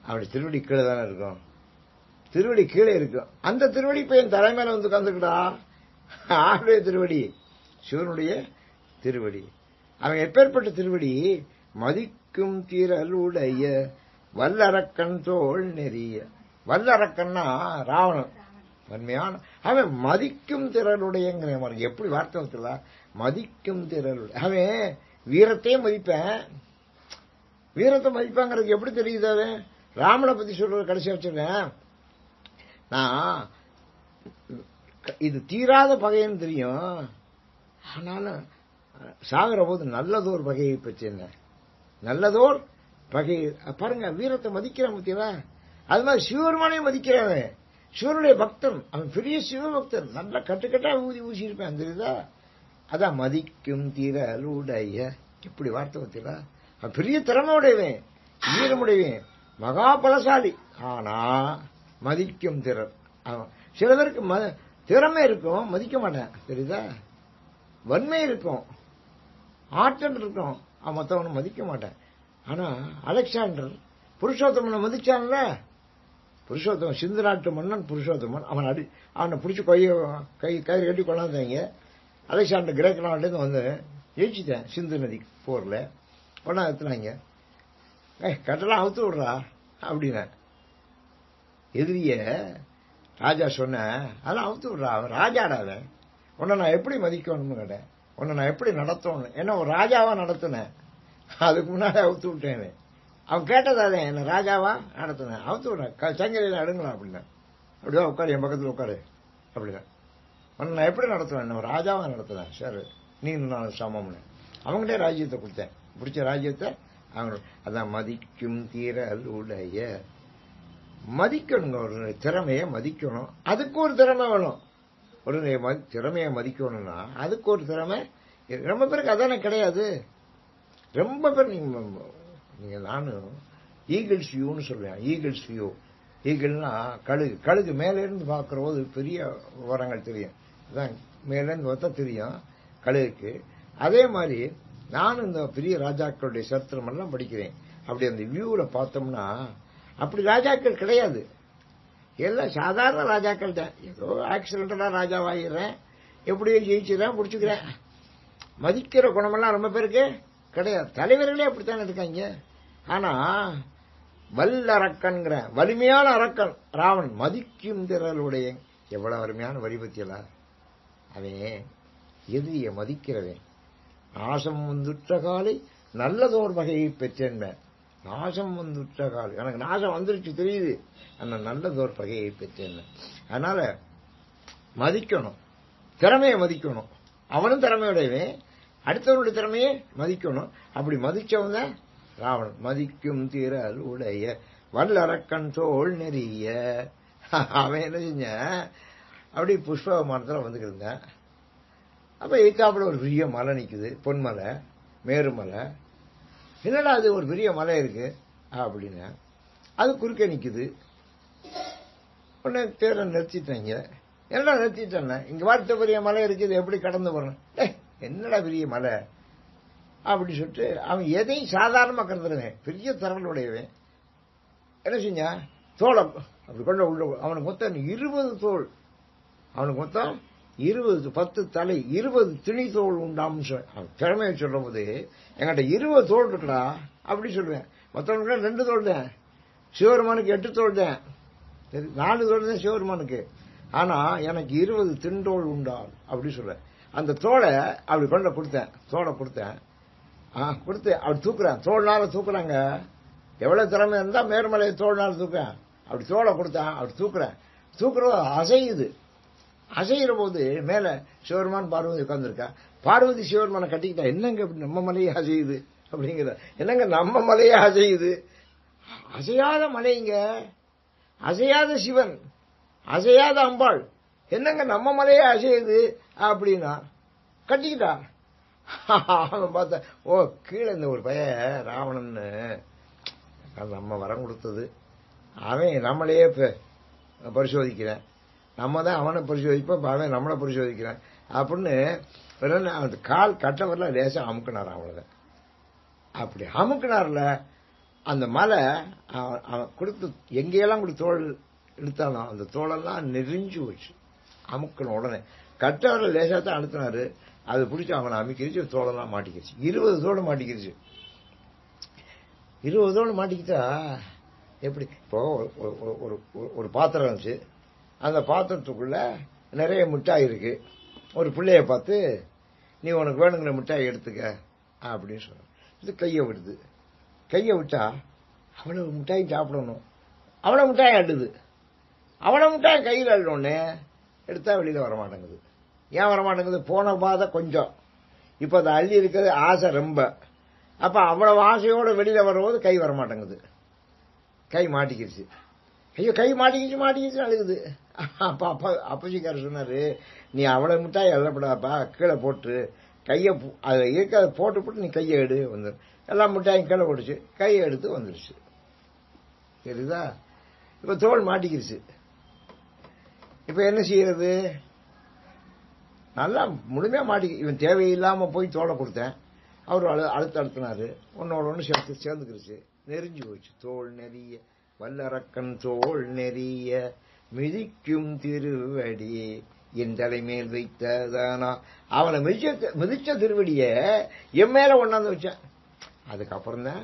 அவனுடைய திருவடி கீழே தானே இருக்கும். திருவடி கீழே இருக்கும். அந்த திருவடி இப்ப என் தலைமையில வந்து உட்காந்துக்கிட்டா. ஆளுடைய திருவடி சிவனுடைய திருவடி. அவன் எப்பேற்பட்ட திருவடி? மதிக்கும் திரளுடைய வல்லரக்கன் தோல் நெறிய. வல்லரக்கன்னா ராவணன் வன்மையான. அவன் மதிக்கும் திரளுடையங்கிற எப்படி வார்த்தை வச்சுல, மதிக்கும் திரளுடைய. அவன் வீரத்தையே மதிப்பேன். வீரத்தை மதிப்பாங்கிறது எப்படி தெரியுது? அவன் ராமனை பத்தி சொல்றது கடைசி வச்சிருக்கேன். நான் இது தீராத பகைன்னு தெரியும், ஆனாலும் சாகிற போது நல்லதோர் பகையை பற்றி என்ன, நல்லதோர் பகை. பாருங்க, வீரத்தை மதிக்கிறான் பத்தியவா. அது மாதிரி சிவபெருமானையும் மதிக்கிறவன். சிவனுடைய பக்தன், அவன் பெரிய சிவபக்தன். நல்லா கட்டுக்கட்டா ஊசியிருப்பேன் தெரியுதா. அதான் மதிக்கும் திரளுடைய. இப்படி வார்த்தை பத்தியா. அவன் பெரிய திறமை உடையவன், வீரமுடையவன், மகா பலசாலி. ஆனா மதிக்கும் திறன். சில பேருக்கு திறமை இருக்கும், மதிக்க மாட்டேன் தெரியுதா. வன்மை இருக்கும், ஆற்றல் இருக்கும், மற்றவனை மதிக்க மாட்டேன். ஆனா அலெக்சாண்டர் புருஷோத்தமனை மதிச்சான்ல. புருஷோத்தமன் சிந்து நாட்டு மன்னன் புருஷோத்தமன். அவனை பிடிச்சி கயிறு கட்டி கொண்டாந்தாங்க. அலெக்சாண்டர் கிரேக்க நாட்டிலேருந்து வந்து ஜெயிச்சுட்டேன் சிந்து நதி போர்ல. கொண்டா எத்துனாங்க. கட்டெல்லாம் அவுத்து விடுறா அப்படின்னா எதிரிய ராஜா சொன்ன, அதெல்லாம் அவுத்து விடுறா, அவன் ராஜாடாவன். உன்னை நான் எப்படி மதிக்கணும்னு கேட்டேன். உன்னை நான் எப்படி நடத்தணும், என்ன ஒரு ராஜாவா நடத்தினேன். அதுக்கு முன்னாடி அவுத்து விட்டேன். அவன் கேட்டதாதே, என்ன ராஜாவா நடத்தினேன், அவுத்து விடுறேன், சங்கிலியில் அடுங்களா அப்படின்னா. அப்படிதான் உட்காரு, என் பக்கத்தில் உட்காரு அப்படின்னா. உன்னை நான் எப்படி நடத்துவேன், என்ன ராஜாவா நடத்தினேன். சரி, நீ நான் சமம்னு அவங்கள்டே ராஜ்யத்தை கொடுத்தேன். பிடிச்ச ராஜ்யத்தை அவங்க. அதான் மதிக்கும் தீரலுடைய. மதிக்கணுங்க, ஒரு திறமையை மதிக்கணும். அதுக்கு ஒரு திறமை வேணும். ஒரு திறமையை மதிக்கணும்னா அதுக்கு ஒரு திறமை. ரொம்ப பேருக்கு அதானே கிடையாது. ரொம்ப பேர் நீங்க நானும் ஈகிள்ஸ் வியூன்னு சொல்லுவேன். Eagles view. ஈகிள்னா கழுகு. கழுகு மேல இருந்து பார்க்கிற போது பெரிய விவரங்கள் தெரியும். அதான் மேல இருந்து பார்த்தா தெரியும் கழுகுக்கு. அதே மாதிரி நானும் இந்த பெரிய ராஜாக்களுடைய சரித்திரம் எல்லாம் படிக்கிறேன். அப்படி அந்த வியூல பார்த்தோம்னா அப்படி ராஜாக்கள் கிடையாது. எல்லாம் சாதாரண ராஜாக்கள் தான். ஏதோ ஆக்சிடென்டா ராஜாவாகிறேன், எப்படியோ ஜெயிச்சுறேன், பிடிச்சுக்கிறேன். மதிக்கிற குணமெல்லாம் ரொம்ப பேருக்கு கிடையாது. தலைவர்களே அப்படித்தானே இருக்காங்க. ஆனா வல்லரக்கன்கிற வலிமையான அரக்கன் ராவணன் மதிக்கும் திரளுடைய. எவ்வளவு அருமையான வரிபத்தியலா. அவன் எதிரிய மதிக்கிறவன். நாசம் வந்துற்ற காலை நல்லதோர் வகையை பெற்றேன். நாசம் வந்துற்ற காலை, எனக்கு நாசம் வந்துருச்சு தெரியுது, அந்த நல்லதோர் பகையை பெற்றேன். அதனால மதிக்கணும், திறமையை மதிக்கணும். அவனும் திறமையுடையவன், அடுத்தவனுடைய திறமையை மதிக்கணும். அப்படி மதிச்சவங்க ராவணன் மதிக்கும் திரள் உடைய வல்லரக்கன் தோல் நெறிய. அவன் என்ன செஞ்ச, அப்படி புஷ்ப விமானத்தில் வந்துக்கிருந்த. அப்ப ஏக்காப்புல ஒரு பெரிய மலை நிக்குது, பொன்மலை, மேருமலை. என்னடா அது ஒரு பெரிய மலை இருக்கு அப்படின்னு அது குறுக்க நிக்குது. உடனே தேரை நிறுத்திட்டாங்க. என்னடா நிறுத்திட்டேன், இங்க வார்த்தை பெரிய மலை இருக்குது, எப்படி கடந்து போறேன், என்னடா பெரிய மலை அப்படி சொல்லிட்டு அவன் எதையும் சாதாரணமா கருதுறவன், பெரிய திறனுடையவன். என்ன செஞ்சா, தோளம் அப்படி கொண்ட உள்ள அவனுக்கு மொத்தம் 20 தோல், அவனுக்கு மொத்தம் 20, 10 தலை, 20 திணி தோல் உண்டாம். திறமையை சொல்லும் போது என்கிட்ட 20 தோல் இருக்குடா அப்படி சொல்லுவேன். மற்றவனுக்கு 2 தோல் தான், சிவருமானுக்கு 8 தோல் தான், 4 தோல் தான் சிவருமானுக்கு. ஆனா எனக்கு 20 திண்டோல் உண்டால் அப்படி சொல்லுவேன். அந்த தோலை அப்படி கொண்ட கொடுத்தேன், தோலை கொடுத்தேன், கொடுத்து அப்படி தூக்குறேன், தோல்னால தூக்குறாங்க. எவ்வளவு திறமை இருந்தா மேர்மலையை தோல்னால தூக்குறேன். அப்படி தோலை கொடுத்தேன், அப்படி தூக்குறேன், தூக்குறது அசையுது. அசைகிற போது மேல சிவருமான் பார்வதி உட்கார்ந்துருக்கா. பார்வதி சிவருமான கட்டிக்கிட்டா, என்னங்க நம்ம மலையே அசையுது அப்படிங்கிற, என்னங்க நம்ம மலையே அசையுது, அசையாத மலைங்க, அசையாத சிவன், அசையாத அம்பாள், என்னங்க நம்ம மலையே அசையுது அப்படின்னா கட்டிக்கிட்டா. அவன் பார்த்தா, ஓ கீழே இந்த ஒரு பைய ராவணன் நம்ம வரம் கொடுத்தது, அவன் நம்மளையே பரிசோதிக்கிறேன், நம்ம தான் அவனை பரிசோதிப்போம், அவன் நம்மளை பரிசோதிக்கிறான் அப்படின்னு அந்த கால் கட்டவரில் லேசா அமுக்கினார். அவ்வளவுதான். அப்படி அமுக்கினார்ல அந்த மலை அவன் கொடுத்து எங்கேயெல்லாம் கொடுத்து தோல் இழுத்தாலும் அந்த தோலெல்லாம் நெறிஞ்சு போச்சு. அமுக்கின உடனே கட்டவரில் லேசா தான் அழுத்தினாரு, அது பிடிச்சி அவனை அமுக்கிருச்சு, தோலெல்லாம் மாட்டிக்கிச்சு. 20 தோடு மாட்டிக்கிருச்சு. 20 தோடு மாட்டிக்கிட்டா எப்படி, இப்போ ஒரு பாத்திரம் இருந்துச்சு, அந்த பாத்திரத்துக்குள்ள நிறைய மிட்டாய் இருக்கு. ஒரு பிள்ளைய பார்த்து, நீ உனக்கு வேணுங்கிற மிட்டாய் எடுத்துக்க அப்படின்னு சொல்ற. இது கையை விடுது, கையை விட்டா அவ்வளவு மிட்டாய் சாப்பிடணும், அவ்வளவு மிட்டாய் அள்ளுது, அவ்வளவு மிட்டாய் கையில் அள்ளோன்னு எடுத்தா வெளியில வரமாட்டேங்குது. ஏன் வரமாட்டேங்குது, போன பாதை கொஞ்சம், இப்ப அதை அள்ளி இருக்கிறது ஆசை ரொம்ப. அப்ப அவ்வளவு ஆசையோட வெளியில வரும்போது கை வரமாட்டேங்குது, கை மாட்டிக்கிடுச்சு. ஐயோ கை மாட்டிக்கிச்சு அழுகுது. அப்ப அப்பச்சிக்காரர் சொன்னாரு, நீ அவ்வளவு மிட்டாய் அள்ளப்படாப்பா, கீழே போட்டு கையை அதை இருக்க போட்டு நீ கையை எடு வந்துடும். எல்லா மிட்டாயும் கீழே போட்டுச்சு, கையை எடுத்து வந்துருச்சு. சரிதா, இப்ப தோல் மாட்டிக்கிருச்சு. இப்ப என்ன செய்யறது, நல்லா முழுமையா மாட்டிக்க. இவன் தேவையில்லாம போய் தோலை கொடுத்தேன், அவரு அழுத்தினாரு, ஒன்னோட ஒண்ணு சேர்ந்துக்கிருச்சு, நெறிஞ்சு போச்சு. தோல் நெறிய வல்லரக்கன் தோல் நெறிய மிதிக்கும் திருவடி என் தலைமேல் வைத்ததானா. அவனை மிதிச்ச திருவடிய என் மேல ஒண்ணாந்து வச்சான். அதுக்கப்புறம் தான்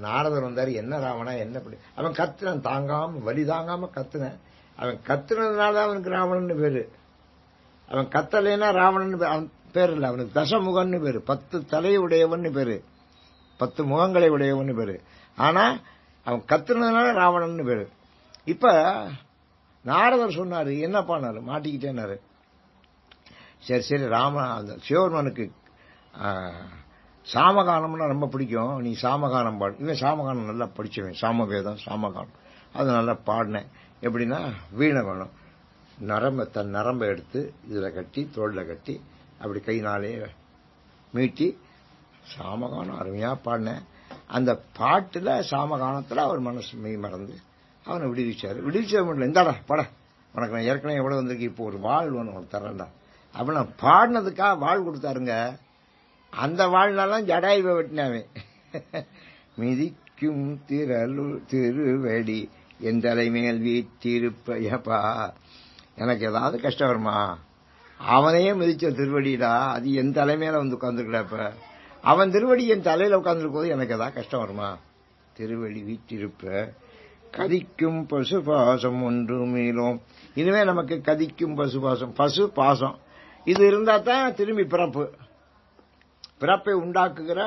நாரதர் வந்தாரு, என்ன ராவணா என்ன பண்ணி, அவன் கத்துனான், தாங்காம வலி தாங்காம கத்துனான். அவன் கத்துனதுனால அவனுக்கு ராவணன் பேரு. அவன் கத்தலைன்னா ராவணன் அவன் பேர் இல்ல, அவனுக்கு தசமுகன்னு பேரு, 10 தலையுடையவன் பேரு, 10 முகங்களை உடையவன் பேரு. ஆனா அவன் கத்துனதுனால ராவணன் பேரு. இப்ப நாரதர் சொன்னாரு, என்ன பண்ணாரு, மாட்டிக்கிட்டேன்னாரு. சரி அந்த சிவபெருமானுக்கு சாமகானம்னா ரொம்ப பிடிக்கும், நீ சாமகானம் பாடு. இவன் சாமகானம் நல்லா படிச்சவன், சாமவேதம் சாமகானம் அது நல்லா பாடினேன். எப்படின்னா வீணை வேணும், தன் நரம்பை எடுத்து இதுல கட்டி தோல்ல கட்டி அப்படி கை நாளே மீட்டி சாமகானம் அருமையா பாடினேன். அந்த பாட்டுல சாமகானத்துல அவர் மனசு மெய் மறந்து அவனை விடுவிச்சாரு. விடுவிச்ச முடியல, இந்தாடா பட, உனக்கு நான் ஏற்கனவே எவ்வளவு வந்திருக்கு, இப்போ ஒரு வாழ் வேணும் உனக்கு தரேன்டா அப்ப நான் பாடினதுக்காக வாழ் கொடுத்தாருங்க. அந்த வாழ்நாள் ஜடாயுவை வெட்டினாவே. மிதிக்கும் திருவடி என் தலைமேல் வீட்டிருப்பா. எனக்கு ஏதாவது கஷ்டம் வருமா, அவனையே மிதிச்ச திருவடிடா, அது என் தலைமையில வந்து உட்கார்ந்துருக்கடப்ப, அவன் திருவடி என் தலையில உட்கார்ந்துருக்கும் போது எனக்கு ஏதாவது கஷ்டம் வருமா. திருவடி வீட்டிருப்ப கதிக்கும் பசு பாசம் ஒன்று மீளும். இனிமே நமக்கு கதிக்கும் பசு பாசம், பசு பாசம் இது இருந்தா தான் திரும்பி பிறப்பை உண்டாக்குகிற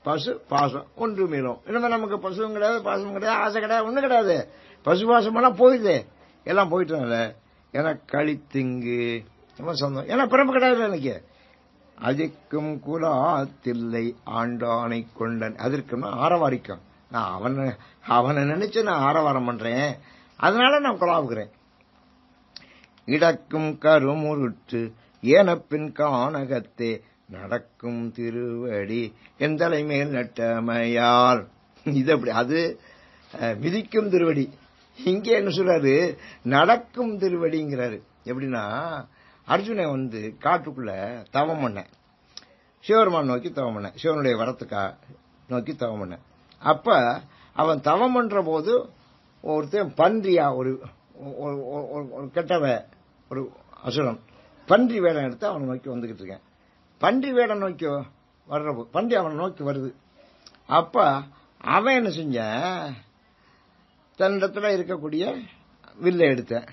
பசு பாசம் ஒன்று மீளும். இனிமே நமக்கு பசுவும் கிடையாது, பாசமும் கிடையாது, ஆசை கிடையாது, ஒண்ணு கிடையாது. பசு பாசம் எல்லாம் போயிடுது, எல்லாம் போயிட்டாங்கல்ல. எனக்கு கழித்திங்கு ரொம்ப சொந்தம், ஏன்னா பிறப்பு கிடையாது எனக்கு. அதிக்கும் குலாத்தில்லை ஆண்டானை கொண்டன். அதற்குன்னா ஆரவாரிக்கும். நான் அவனை நினைச்சு நான் ஆரவாரம் பண்றேன், அதனால நான் குலாவுகிறேன். இடக்கும் கருமுருட்டு ஏனப்பின் கானகத்தே நடக்கும் திருவடி எந்தலை மேல் நட்டமையால். இது அப்படி, அது மிதிக்கும் திருவடி. இங்கே என்ன சொல்றாரு, நடக்கும் திருவடிங்கிறாரு. எப்படின்னா, அர்ஜுனன் காட்டுக்குள்ள தவம் பண்ண, சிவபெருமான் நோக்கி தவம் பண்ண, சிவனுடைய வரத்துக்கா நோக்கி தவம் பண்ண. அப்ப அவன் தவம் பண்ற போது ஒருத்தன் பன்றியா, ஒரு கெட்டவன், ஒரு அசுரன் பன்றி வேடம் எடுத்து அவனை நோக்கி வந்துகிட்டு இருக்கேன். பன்றி வேடம் நோக்கி வர்ற போது பன்றி அவனை நோக்கி வருது. அப்ப அவன் என்ன செஞ்ச, தன்னிடத்துல இருக்கக்கூடிய வில்லை எடுத்தேன்,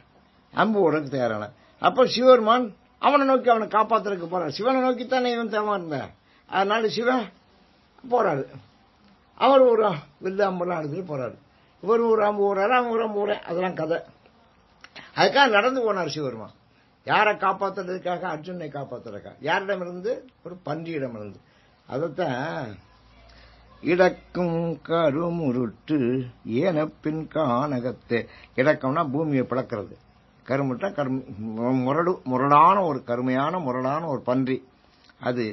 அம்பு உடக்கு தயாரான. அப்ப சிவபெருமான் அவனை நோக்கி அவனை காப்பாத்துறதுக்கு போறாரு. சிவனை நோக்கித்தானே இவன் தேவை இருந்தேன், அதனால சிவன் போறாரு. அவர் ஒரு வில்லு அம்பெல்லாம் எடுத்துட்டு போறாரு. இவர் ஒரு அம்பு ஊறாரு, அவன் ஒரு அம்பு ஊற, அதெல்லாம் கதை. அதுக்காக நடந்து போனார் சிவபெருமான். யாரை காப்பாத்துறதுக்காக? அர்ஜுனனை காப்பாத்துறதுக்காக. யாரிடமிருந்து? ஒரு பன்றியிடமிருந்து. அதத்தான் இடக்கும் கருமுருட்டு ஏனப்பின் கானகத்தே. இடக்கம்னா பூமியை பிளக்கிறது, கருமுட்டா முரடான ஒரு கருமையான முரடான ஒரு பன்றி. அது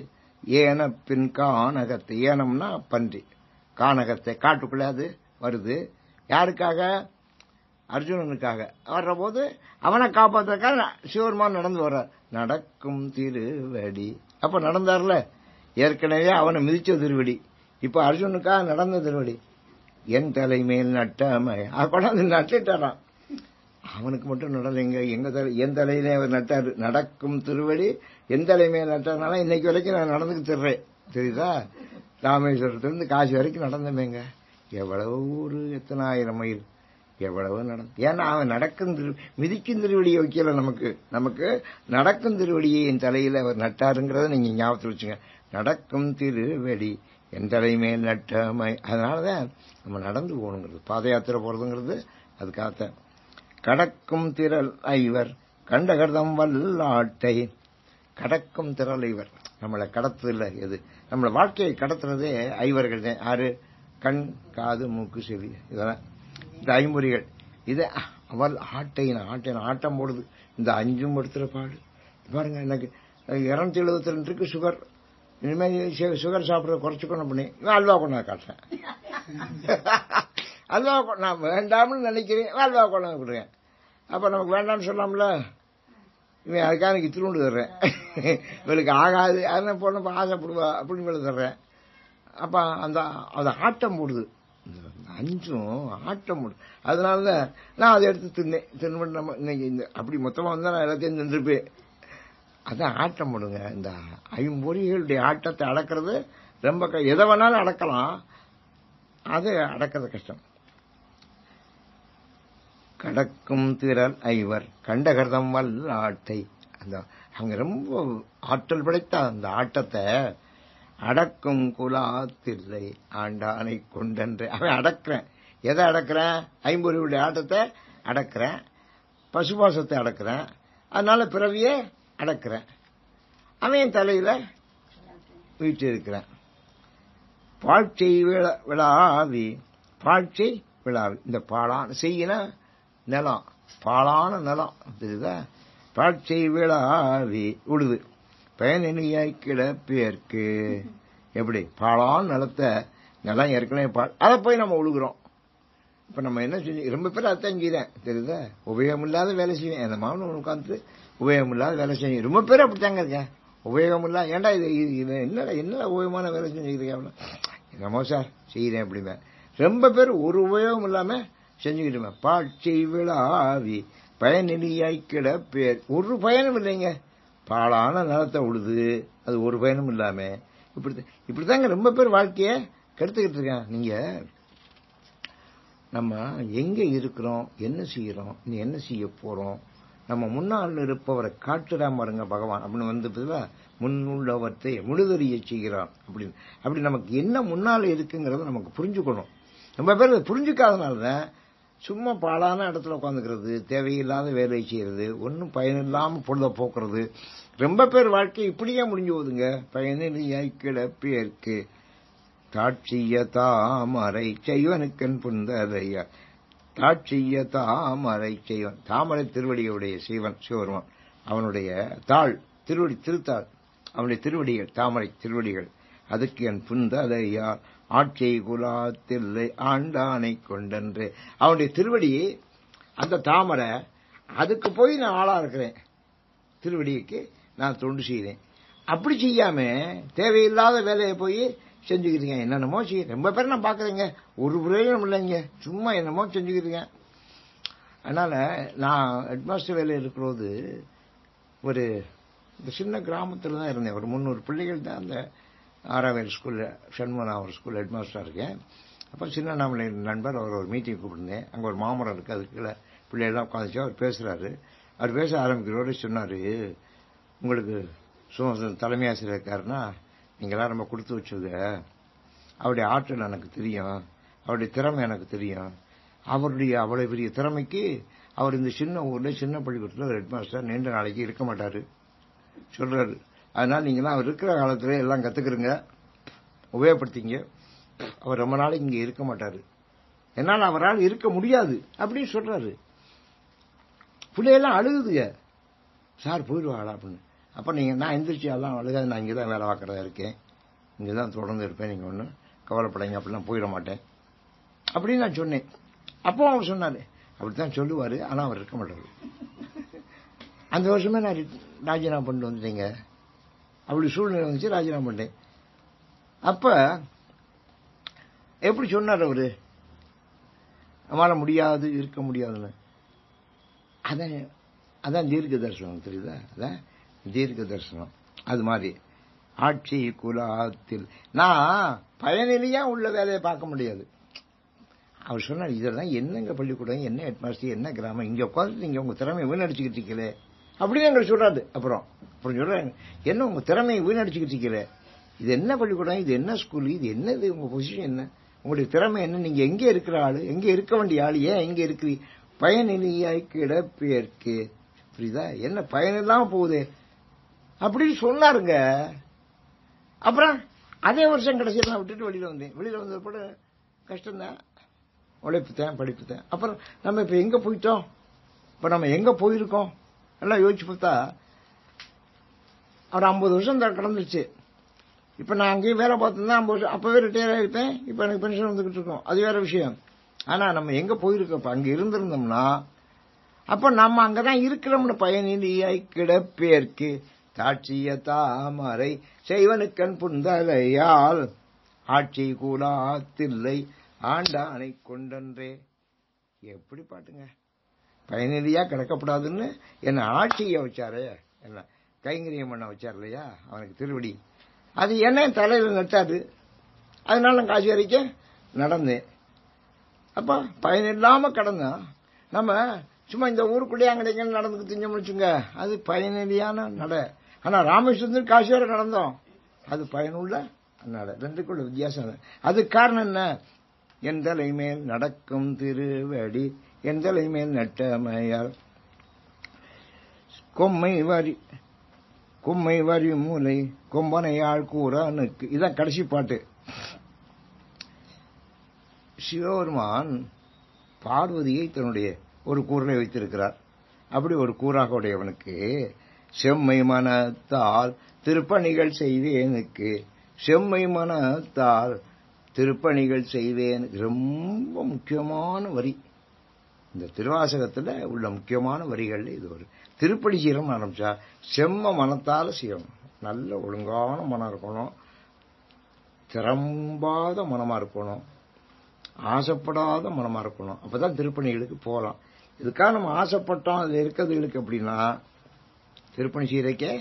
ஏனப்பின் கானகத்தை, ஏனம்னா பன்றி, கானகத்தை காட்டுக்குள்ள அது வருது. யாருக்காக? அர்ஜுனனுக்காக. வர்ற போது அவனை காப்பாற்றுறதுக்காக சிவபெருமான் நடந்து வர்றார். நடக்கும் திருவடி. அப்ப நடந்தார்ல, ஏற்கனவே அவனை மிதிச்ச திருவடி, இப்ப அர்ஜுனுக்காக நடந்த திருவடி. என் தலை மேல் நட்டாம கொண்டாந்து நட்டுட்டாராம். அவனுக்கு மட்டும் நடலைங்க, என் தலையிலே அவர் நட்டாரு. நடக்கும் திருவடி என் தலை மேல் நட்டதுனால இன்னைக்கு வரைக்கும் நான் நடந்துக்கு தர்றேன். தெரியுதா? ராமேஸ்வரத்திலிருந்து காசி வரைக்கும் நடந்தமேங்க. எவ்வளவு ஒரு எத்தனை ஆயிரம் மைல், எவ்வளவு நடந்து. ஏன்னா அவன் நடக்கும் மிதிக்கும் திருவடியை வைக்கல, நமக்கு நடக்கும் திருவடியை என் தலையில அவர் நட்டாருங்கிறத நீங்க ஞாபகத்தில் வச்சுங்க. நடக்கும் திருவடி என் தலை மேல் நட்டமை. அதனாலதான் நம்ம நடந்து போகணுங்கிறது, பாத யாத்திரை போறதுங்கிறது அதுக்காகத்தான். கடக்கும் திரள் ஐவர் கண்டகர்தம் வல்லாட்டை. கடக்கும் திரள் ஐவர், நம்மளை கடத்துதில்ல எது, நம்மளை வாழ்க்கையை கடத்துறதே ஐவர்கள் தான். யாரு? கண், காது, மூக்கு, செவி, இதெல்லாம் இந்த ஐம்பொறிகள். இது அவள் ஆட்டம் போடுது. இந்த அஞ்சும் எடுத்துற பாடு பாருங்க. எனக்கு 272 சுகர். இனிமேல் சுகர் சாப்பிட்றத குறைச்சுக்கணும் பண்ணி அல்வா கொண்டாந்து காட்டுறேன். அல்வா நான் வேண்டாம்னு நினைக்கிறேன், அல்வா கொண்டாந்து கொடுறேன். அப்ப நமக்கு வேண்டாம்னு சொல்லாமல, இவன் அதுக்காக எனக்கு திருண்டு தர்றேன். இவளுக்கு ஆகாது, அதெல்லாம் போன ஆசைப்படுவா அப்படின்னு மேல தர்றேன். அப்ப அந்த ஆட்டம் போடுது, அஞ்சும் ஆட்டம் போடுது. அதனாலதான் நான் அதை எடுத்து தின்னு நம்ம இன்னைக்கு அப்படி மொத்தமா வந்தா நான் எல்லாத்தையும் நின்றுப்பேன். அதான் ஆட்டம் போடுங்க. இந்த ஐம்பொறிகளுடைய ஆட்டத்தை அடக்கிறது ரொம்ப எதை வேணாலும் அடக்கலாம், அது அடக்கிறது கஷ்டம். கடக்கும் திரள் ஐவர் கண்டகர்தம் வல்லாட்டை. அந்த அவங்க ரொம்ப ஆற்றல் படைத்த அந்த ஆட்டத்தை அடக்கும் குலாத்தில்லை ஆண்டானை கொண்டன்று. அவன் அடக்கிறேன். எதை அடக்கிறேன்? ஐம்பொறியுடைய ஆட்டத்தை அடக்கிறேன், பசுபாசத்தை அடக்கிறேன், அதனால பிறவியே அடக்கிறேன். அவன் தலையில வீட்டு இருக்கிறேன். பாழ்ச்சை விழாவி, பாழ்ச்சை விழாவி. இந்த பாலான செய்யின நிலம், பாலான நிலம் தெரியுதா? பாழ்ச்சை விழாவி உழுது பயனியாய் கிடப்பேற்கு. எப்படி பாலான நிலத்தை, நிலம் ஏற்கனவே அதை போய் நம்ம உழுகுறோம். இப்ப நம்ம என்ன செஞ்சு, ரொம்ப பேர் அதான் செய்யறேன் தெரியுதா? உபயோகம் இல்லாத வேலை செய்வேன். அந்த மாவன உட்காந்து உபயோகம் இல்லாத வேலை செய்யும். ரொம்ப பேர் அப்படித்தாங்க இருக்கேன். உபயோகம் இல்ல, ஏன்டா இது என்ன உபயோகமான வேலை செஞ்சுக்கிறீங்க? என்னமோ சார் செய்யறேன் அப்படிமே. ரொம்ப பேர் ஒரு உபயோகம் இல்லாம செஞ்சுக்கிட்டுமே. பாட்சி விழாவி பயனிலியாய் கிடப்பேர். ஒரு பயனும் இல்லைங்க. பாலான நிலத்தை உழுது, அது ஒரு பயனும் இல்லாம இப்படித்தாங்க ரொம்ப பேர் வாழ்க்கைய கெடுத்துக்கிட்டு இருக்காங்க. நீங்க நம்ம எங்க இருக்கிறோம், என்ன செய்யறோம், நீ என்ன செய்ய போறோம், நம்ம முன்னால் இருப்பவரை காட்டுறாம பாருங்க பகவான் அப்படின்னு முன்னுள்ளவற்றை முழுதறிய செய்கிறான் அப்படின்னு. அப்படி நமக்கு என்ன முன்னால இருக்குங்கிறத நமக்கு புரிஞ்சுக்கணும். ரொம்ப பேர் புரிஞ்சுக்காதனாலதான் சும்மா பாலான இடத்துல உட்காந்துக்கிறது, தேவையில்லாத வேலையை செய்யறது, ஒன்னும் பயனில்லாம பொழுத போக்குறது, ரொம்ப பேர் வாழ்க்கை இப்படியே முடிஞ்சு போகுதுங்க. பயனிலியாய் கிடப்பேற்கு தாட்சிய தாமரை செய்வனுக்கன் புந்தரையா. தாட்சிய தாமரை செய்வன், தாமரை திருவடியுடைய சிவருமான், அவனுடைய தாள் திருத்தாள், அவனுடைய திருவடிகள் தாமரை திருவடிகள். அதுக்கு என் புந்தரையா ஆட்சியை குலாத்தில்லை ஆண்டானை கொண்டன்று. அவனுடைய திருவடி அந்த தாமரை, அதுக்கு போய் நான் ஆளா இருக்கிறேன், திருவடிக்கு நான் தொண்டு செய்கிறேன். அப்படி செய்யாம தேவையில்லாத வேலையை போய் செஞ்சுக்கிறீங்க. என்னென்னமோ செய்ய ரொம்ப பேர் நான் பாக்குறேங்க, ஒரு பிரயோஜனம் இல்லைங்க, சும்மா என்னமோ செஞ்சுக்கிறீங்க. அதனால நான் ஹெட்மாஸ்டர் வேலையில் இருக்கிறது ஒரு சின்ன கிராமத்தில் தான் இருந்தேன். ஒரு 300 பிள்ளைகள் தான் அந்த 6வது ஸ்கூல்ல, ஷண்முகநாதர் ஸ்கூல் ஹெட்மாஸ்டரா இருக்கேன். அப்புறம் சின்ன நாமலை நண்பர், அவர் ஒரு மீட்டிங் கூப்பிட்டுருந்தேன். அங்கே ஒரு மாமரம் இருக்கு, அதுக்குள்ள பிள்ளைகள்லாம் உட்காந்துச்சு. அவர் பேசுறாரு. அவர் பேச ஆரம்பிக்கிறோடு சொன்னாரு, உங்களுக்கு தலைமை ஆசிரியர் இருக்காருன்னா நீங்களாம் ரொம்ப கொடுத்து வச்சது, அவருடைய ஆற்றல் எனக்கு தெரியும், அவருடைய திறமை எனக்கு தெரியும். அவருடைய அவ்வளவு பெரிய திறமைக்கு அவர் இந்த சின்ன ஊர்ல சின்ன பள்ளிக்கூடத்தில் ஹெட்மாஸ்டர் நீண்ட நாளைக்கு இருக்க மாட்டாரு சொல்றாரு. அதனால நீங்களாம் அவர் இருக்கிற காலத்துல எல்லாம் கத்துக்கிறீங்க, உபயோகப்படுத்திங்க. அவர் ரொம்ப நாளைக்கு இங்க இருக்க மாட்டாரு, என்னால் அவரால் இருக்க முடியாது அப்படின்னு சொல்றாரு. பிள்ளையெல்லாம் அழுகுதுங்க, சார் போயிடுவாங்களா அப்படின்னு. அப்ப நீங்க நான் எந்திரிச்சு எல்லாம் அழுகாது, நான் இங்கதான் வேலை பார்க்கறதா இருக்கேன், இங்கதான் தொடர்ந்து இருப்பேன், நீங்க ஒன்னும் கவலைப்படாங்க, அப்படிலாம் போயிட மாட்டேன் அப்படின்னு நான் சொன்னேன். அப்போ அவர் சொன்னாரு, அப்படித்தான் சொல்லுவாரு, ஆனா அவர் இருக்க மாட்டாரு. அந்த வருஷமே நான் ராஜினாமா பண்ணிட்டு வந்துட்டேங்க. அப்படி சூழ்நிலை வந்துச்சு, ராஜினாமா பண்ணிட்டேன். அப்ப எப்படி சொன்னார் அவரு, நம்மளால முடியாது, இருக்க முடியாதுன்னு. அதான் தீர்க்க தரிசனம், தெரியுதா? அதான் தீர்க்க தரிசனம். அது மாதிரி ஆட்சி குலாத்தில் நான் பயனிலையா உள்ள வேலையை பார்க்க முடியாது. அவர் சொன்னார், இதெல்லாம் என்னங்க பள்ளிக்கூடம், என்ன ஹெட்மாஸ்டர், என்ன கிராமம், இங்க உட்காந்து நீங்க உங்க திறமையை வீணடிச்சுக்கிட்டு இருக்கீங்களே அப்படின்னு எங்களுக்கு சொல்றாரு. அப்புறம் சொல்றாங்க, என்ன உங்க திறமையை வீணடிச்சுக்கிட்டு இருக்கீங்களே, இது என்ன பள்ளிக்கூடம், இது என்ன ஸ்கூல், இது என்னது, உங்க பொசிஷன் என்ன, உங்களுடைய திறமை என்ன, நீங்க எங்க இருக்கிற ஆளு, எங்க இருக்க வேண்டிய ஆளு, ஏன் எங்க இருக்கிறீங்க, பயனிலையாய் கிடப்பேற்கு. புரியுதா? என்ன பயனில்லாம போகுது அப்படின்னு சொன்னாருங்க. அப்புறம் அதே வருஷம் கடைசியில் நான் விட்டுட்டு வெளியில வந்தேன். வெளியில வந்த கூட கஷ்டம்தான், உழைப்புத்தேன், படிப்புத்தேன். அப்புறம் நம்ம இப்ப எங்க போயிட்டோம், இப்ப நம்ம எங்க போயிருக்கோம் எல்லாம் யோசிச்சு பார்த்தா ஒரு 50 வருஷம் கடந்துருச்சு. இப்ப நான் அங்கேயும் வேலை பார்த்துருந்தா 50 வருஷம், அப்பவே ரிட்டையர் ஆயிருப்பேன், இப்ப எனக்கு பென்ஷன் வந்துகிட்டு இருக்கோம், அது வேற விஷயம். ஆனா நம்ம எங்க போயிருக்கோம், அங்க இருந்திருந்தோம்னா அப்ப நம்ம அங்கதான் இருக்கிறோம்னு. பயனிலியாய் கிடப்பேற்கு தாட்சிய தாமரை செய்வனுக்கன் புந்தலையால் ஆட்சி கூடாத்தில்லை ஆண்டானை கொண்டன்றே. எப்படி பாட்டுங்க, பயனிலியா கிடக்கப்படாதுன்னு என்ன ஆட்சியை வச்சாரு, என்ன கைங்கரியம் பண்ண வச்சார் இல்லையா, அவனுக்கு திருவடி, அது என்ன தலையில நட்டாரு. அதனால நான் காசி வரைக்கும் நடந்தேன். அப்ப பயனில்லாம கடந்தா நம்ம சும்மா இந்த ஊருக்குள்ளே அங்கடைங்க நடந்துக்கு திங்க முடிச்சுங்க, அது பயனிலியான நட. ஆனா ராமேஸ்வரத்தில் காசி வரை நடந்தோம், அது பயனுள்ள நட. ரெண்டுக்குள்ள வித்தியாசம். அது காரணம் என்ன, என் தலை மேல் நடக்கும் திருவடி என் தலை மேல் நட்டமையால் கொம்மை வரி மூலை கொம்பனையாள் கூறானுக்கு. இதான் கடைசி பாட்டு. சிவபெருமான் பார்வதியை தன்னுடைய ஒரு கூரை வைத்திருக்கிறார். அப்படி ஒரு கூறாக உடையவனுக்கு செம்மை மனத்தால் திருப்பணிகள் செய்வேனுக்கு, செம்மை மனத்தால் திருப்பணிகள் செய்வேன். ரொம்ப முக்கியமான வரி இந்த திருவாசகத்துல உள்ள முக்கியமான வரிகள். இது ஒரு திருப்பணி செய்யணும் ஆரம்பிச்சா செம்ம மனத்தால செய்யணும். நல்ல ஒழுங்கான மனம் இருக்கணும், திறம்பாத மனமா இருக்கணும், ஆசைப்படாத மனமா இருக்கணும். அப்பதான் திருப்பணிகளுக்கு போகலாம். இதுக்காக நம்ம ஆசைப்பட்டோம் அதுல இருக்கிறதுகளுக்கு அப்படின்னா திருப்பணி செய்யறக்கே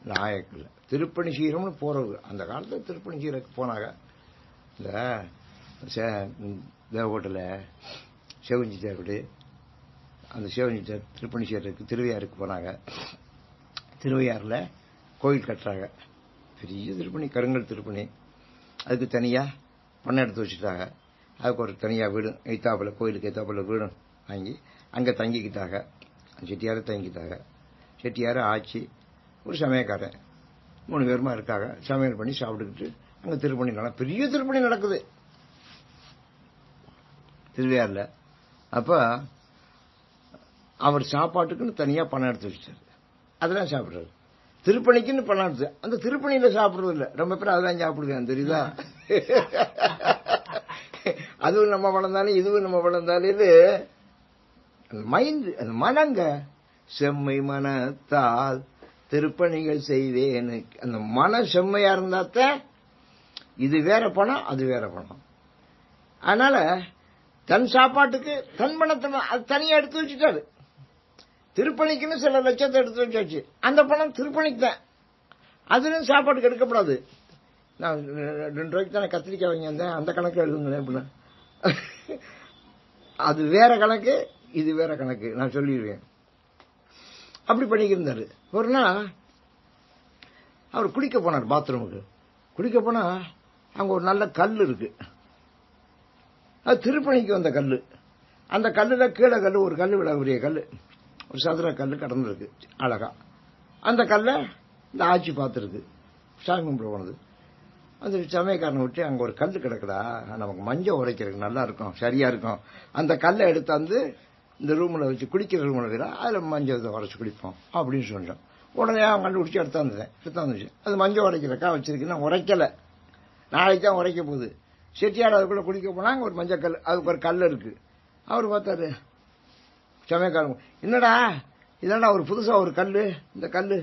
லாயக்கு இல்லை. திருப்பணி செய்யறோம்னு போறது, அந்த காலத்துல திருப்பணி செய்யறதுக்கு போனாங்க. இந்த தேவகோட்டில் சிவஞ்சிட்டார் வீடு, அந்த சிவஞ்சிட்டார் திருப்பணி செய்யறதுக்கு திருவையாருக்கு போனாங்க. திருவையாறுல கோயில் கட்டுறாங்க, பெரிய திருப்பணி, கருங்கல் திருப்பணி. அதுக்கு தனியா பண்ணை எடுத்து வச்சுட்டாங்க. அதுக்கு ஒரு தனியா வீடு எய்த்தாப்புல, கோயிலுக்கு எய்த்தாப்புல வீடும் வாங்கி அங்க தங்கிக்கிட்டாங்க. செட்டியார தங்கிக்கிட்டாங்க. செட்டியார ஆட்சி ஒரு சமயக்காரன் 3 பேருமா இருக்காங்க. சமையல் பண்ணி சாப்பிட்டுக்கிட்டு அங்க திருப்பணி பெரிய திருப்பணி நடக்குது திருவையாறுல. அப்ப அவர் சாப்பாட்டுக்குன்னு தனியா பணம் எடுத்து வச்சாரு. அதெல்லாம் சாப்பிடுறாரு. திருப்பணிக்குன்னு பணம் எடுத்து அந்த திருப்பணியில சாப்பிடுறது இல்ல. ரொம்ப பேர் அதெல்லாம் சாப்பிடுவேன் தெரியுதா? அதுவும் நம்ம வளர்ந்தாலும் இதுவும் நம்ம வளர்ந்தாலும் இது மைண்ட், அது மனங்க. செம்மை மனத்தால் திருப்பணிகள் செய்வேன்னு அந்த மன செம்மையா இருந்தாத்த இது வேற பணம் அது வேற பணம். அதனால தன் சாப்பாட்டுக்கு தன் பணத்தை அது தனியா எடுத்து வச்சுட்டாரு. திருப்பணிக்குன்னு சில லட்சத்தை எடுத்து வச்சாச்சு. அந்த பணம் திருப்பணிக்கு தான். அதுலயும் சாப்பாட்டுக்கு எடுக்கப்படாது. நான் 2 ரூபாய்க்கு தானே கத்திரிக்காய் வாங்கி வந்தேன், அந்த கணக்கு எழுதுங்களேன் அப்படின்னா அது வேற கணக்கு இது வேற கணக்கு நான் சொல்லிடுவேன். அப்படி பண்ணிக்கிருந்தாரு. ஒரு நாள் அவர் குளிக்க போனார் பாத்ரூமுக்கு. குளிக்க போனா அங்க ஒரு நல்ல கல் இருக்கு. அது திருப்பணிக்கு வந்த கல்லு. அந்த கல்லுல கீழே கல்லு, ஒரு கல்லு விட பெரிய கல்லு, ஒரு சதுர கல்லு கடந்திருக்கு அழகா. அந்த கல்லை இந்த ஆட்சி பார்த்துருக்கு. சாமி கும்பிட போனது. அந்த சமயக்காரனை விட்டு அங்க ஒரு கல்லு கிடக்குடா, நமக்கு மஞ்சள் உரைக்கிறதுக்கு நல்லா இருக்கும், சரியா இருக்கும், அந்த கல்லை எடுத்தாந்து இந்த ரூம்ல வச்சு குளிக்கிற ரூம்ல இருக்கிறா, அதுல மஞ்சள் உரைச்சு குளிப்போம் அப்படின்னு சொல்றோம். உடனே அவன் கண்டுபிடிச்சி எடுத்தாந்துச்சு. அது மஞ்சள் உரைக்கிறக்கா வச்சிருக்கு. நான் உரைக்கல, நாளைக்கு தான் உரைக்க போகுது. செட்டியார் அதுக்குள்ள குளிக்க போனா அங்க ஒரு மஞ்சள் கல், அதுக்கு ஒரு கல் இருக்கு. அவர் பார்த்தாரு சமயக்காரங்க, என்னடா இதடா ஒரு புதுசா ஒரு கல்லு, இந்த கல்லு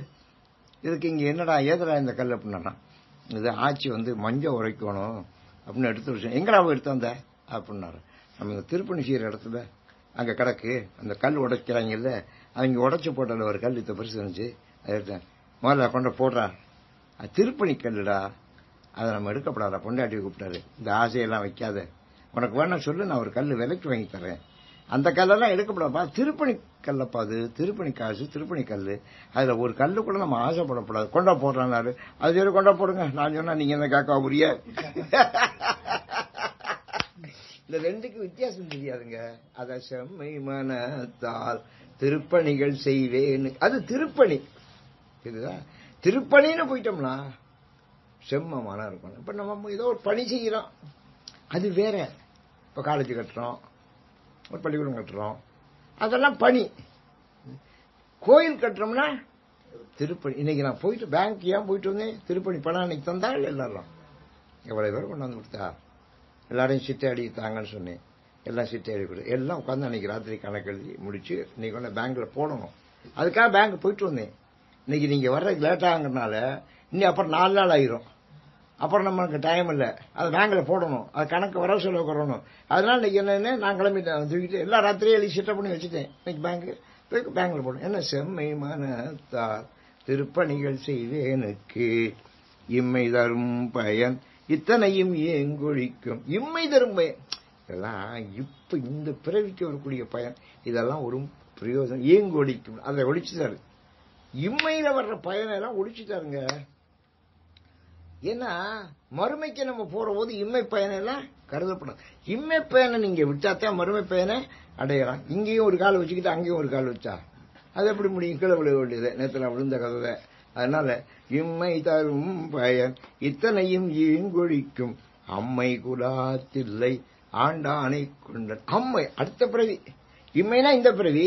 இதுக்கு இங்க என்னடா ஏதடா இந்த கல் அப்படின்னா, இது ஆட்சி மஞ்சள் உரைக்கணும் அப்படின்னு எடுத்து வச்சேன். எங்கடா போய் எடுத்து வந்த அப்படின்னாரு. நம்ம இந்த திருப்பணி செய்யற இடத்துல அங்க கிடக்கு, அந்த கல் உடைக்கிறாங்கல்ல, அவங்க உடைச்சு போட்டால ஒரு கல் இத்த பெருசு இருந்துச்சு, அதை எடுத்தேன். முதல்ல கொண்ட போடுறா, அது திருப்பணி கல்லுடா, அதை நம்ம எடுக்கப்படாதா. பொண்டாட்டி கூப்பிட்டாரு, இந்த ஆசையெல்லாம் வைக்காத, உனக்கு வேணா சொல்லு, நான் ஒரு கல் விலைக்கு வாங்கி தரேன், அந்த கல்லெல்லாம் எடுக்கப்படாப்பா, திருப்பணி கல்லப்பா, அது திருப்பணி காசு, திருப்பணி கல்லு, அதுல ஒரு கல்லு கூட நம்ம ஆசைப்படக்கூடாது, கொண்டா போடுறாரு. அது சரி கொண்டா போடுங்க. நான் சொன்னா நீங்க என்ன காக்கா புரிய, இந்த ரெண்டுக்கு வித்தியாசம் தெரியாதுங்க. அத செம்மை மனத்தால் திருப்பணிகள் செய்வேன்னு, அது திருப்பணி. திருப்பணின்னு போயிட்டோம்னா செம்ம மனம் இருக்கும். இப்ப நம்ம ஏதோ ஒரு பணி செய்யறோம், அது வேற. இப்ப காலேஜ் கட்டுறோம், ஒரு பள்ளிக்கூடம் கட்டுறோம், அதெல்லாம் பணி. கோயில் கட்டுறோம்னா திருப்பணி. இன்னைக்கு நான் போயிட்டு பேங்க் ஏன் போயிட்டு வந்தேன், திருப்பணி பணம் அன்னைக்கு தந்தாள் எல்லாரும். எவ்வளவு பேர் கொண்டாந்து கொடுத்தா, எல்லாரையும் சிட்டை அடித்தாங்கன்னு சொன்னேன். எல்லாம் சிட்டை அடி கொடு, எல்லாம் உட்காந்து அன்னைக்கு ராத்திரி கணக்கு எழுதி முடிச்சு இன்னைக்கு வந்து பேங்க்ல போடணும். அதுக்காக பேங்க் போயிட்டு வந்தேன். இன்னைக்கு நீங்க வர்றதுக்கு லேட் ஆகுறதுனால இன்னும் அப்புறம் 4 நாள் ஆயிரும். அப்புறம் நமக்கு டைம் இல்ல, அது பேங்க்ல போடணும், அது கணக்கு வர செலவு வரணும். அதனால இன்னைக்கு என்ன, நான் கிளம்பிட்டேன், தூக்கிட்டு எல்லா ராத்திரியே எழுதி சிட்டை பண்ணி வச்சுட்டேன். இன்னைக்கு பேங்க்ல போடணும். என்ன செம்மை மனத்தால் திருப்பணிகள் செய்வேனுக்கு இம்மை தரும் பயன் இத்தனையும் ஏங்கொழிக்கும். இம்மை தரும் பயன் இதெல்லாம் இப்ப இந்த பிறவிக்கு வரக்கூடிய பயன், இதெல்லாம் ஒரு பிரயோஜனம். ஏங்கொழிக்கும், அதை ஒழிச்சுட்டாரு. இம்மையில வர்ற பயனெல்லாம் ஒழிச்சுட்டாருங்க. ஏன்னா மறுமைக்கு நம்ம போற போது இம்மை பயனெல்லாம் கருதப்படும். இம்மை பயனை நீங்க விட்டாத்தான் மறுமை பயனை அடையலாம். இங்கேயும் ஒரு கால் வச்சுக்கிட்டு அங்கேயும் ஒரு கால் வச்சா அது எப்படி முடியும்? கீழே விழ வேண்டியது நேரத்தில் விழுந்த கதை. அதனால இம்மை தரும் பயன் இத்தனையும் ஈங்கொழிக்கும் அம்மை குலாத்தில்லை ஆண்டானை கொண்ட. அம்மை அடுத்த பிறவி, இம்மைனா இந்த பிறவி,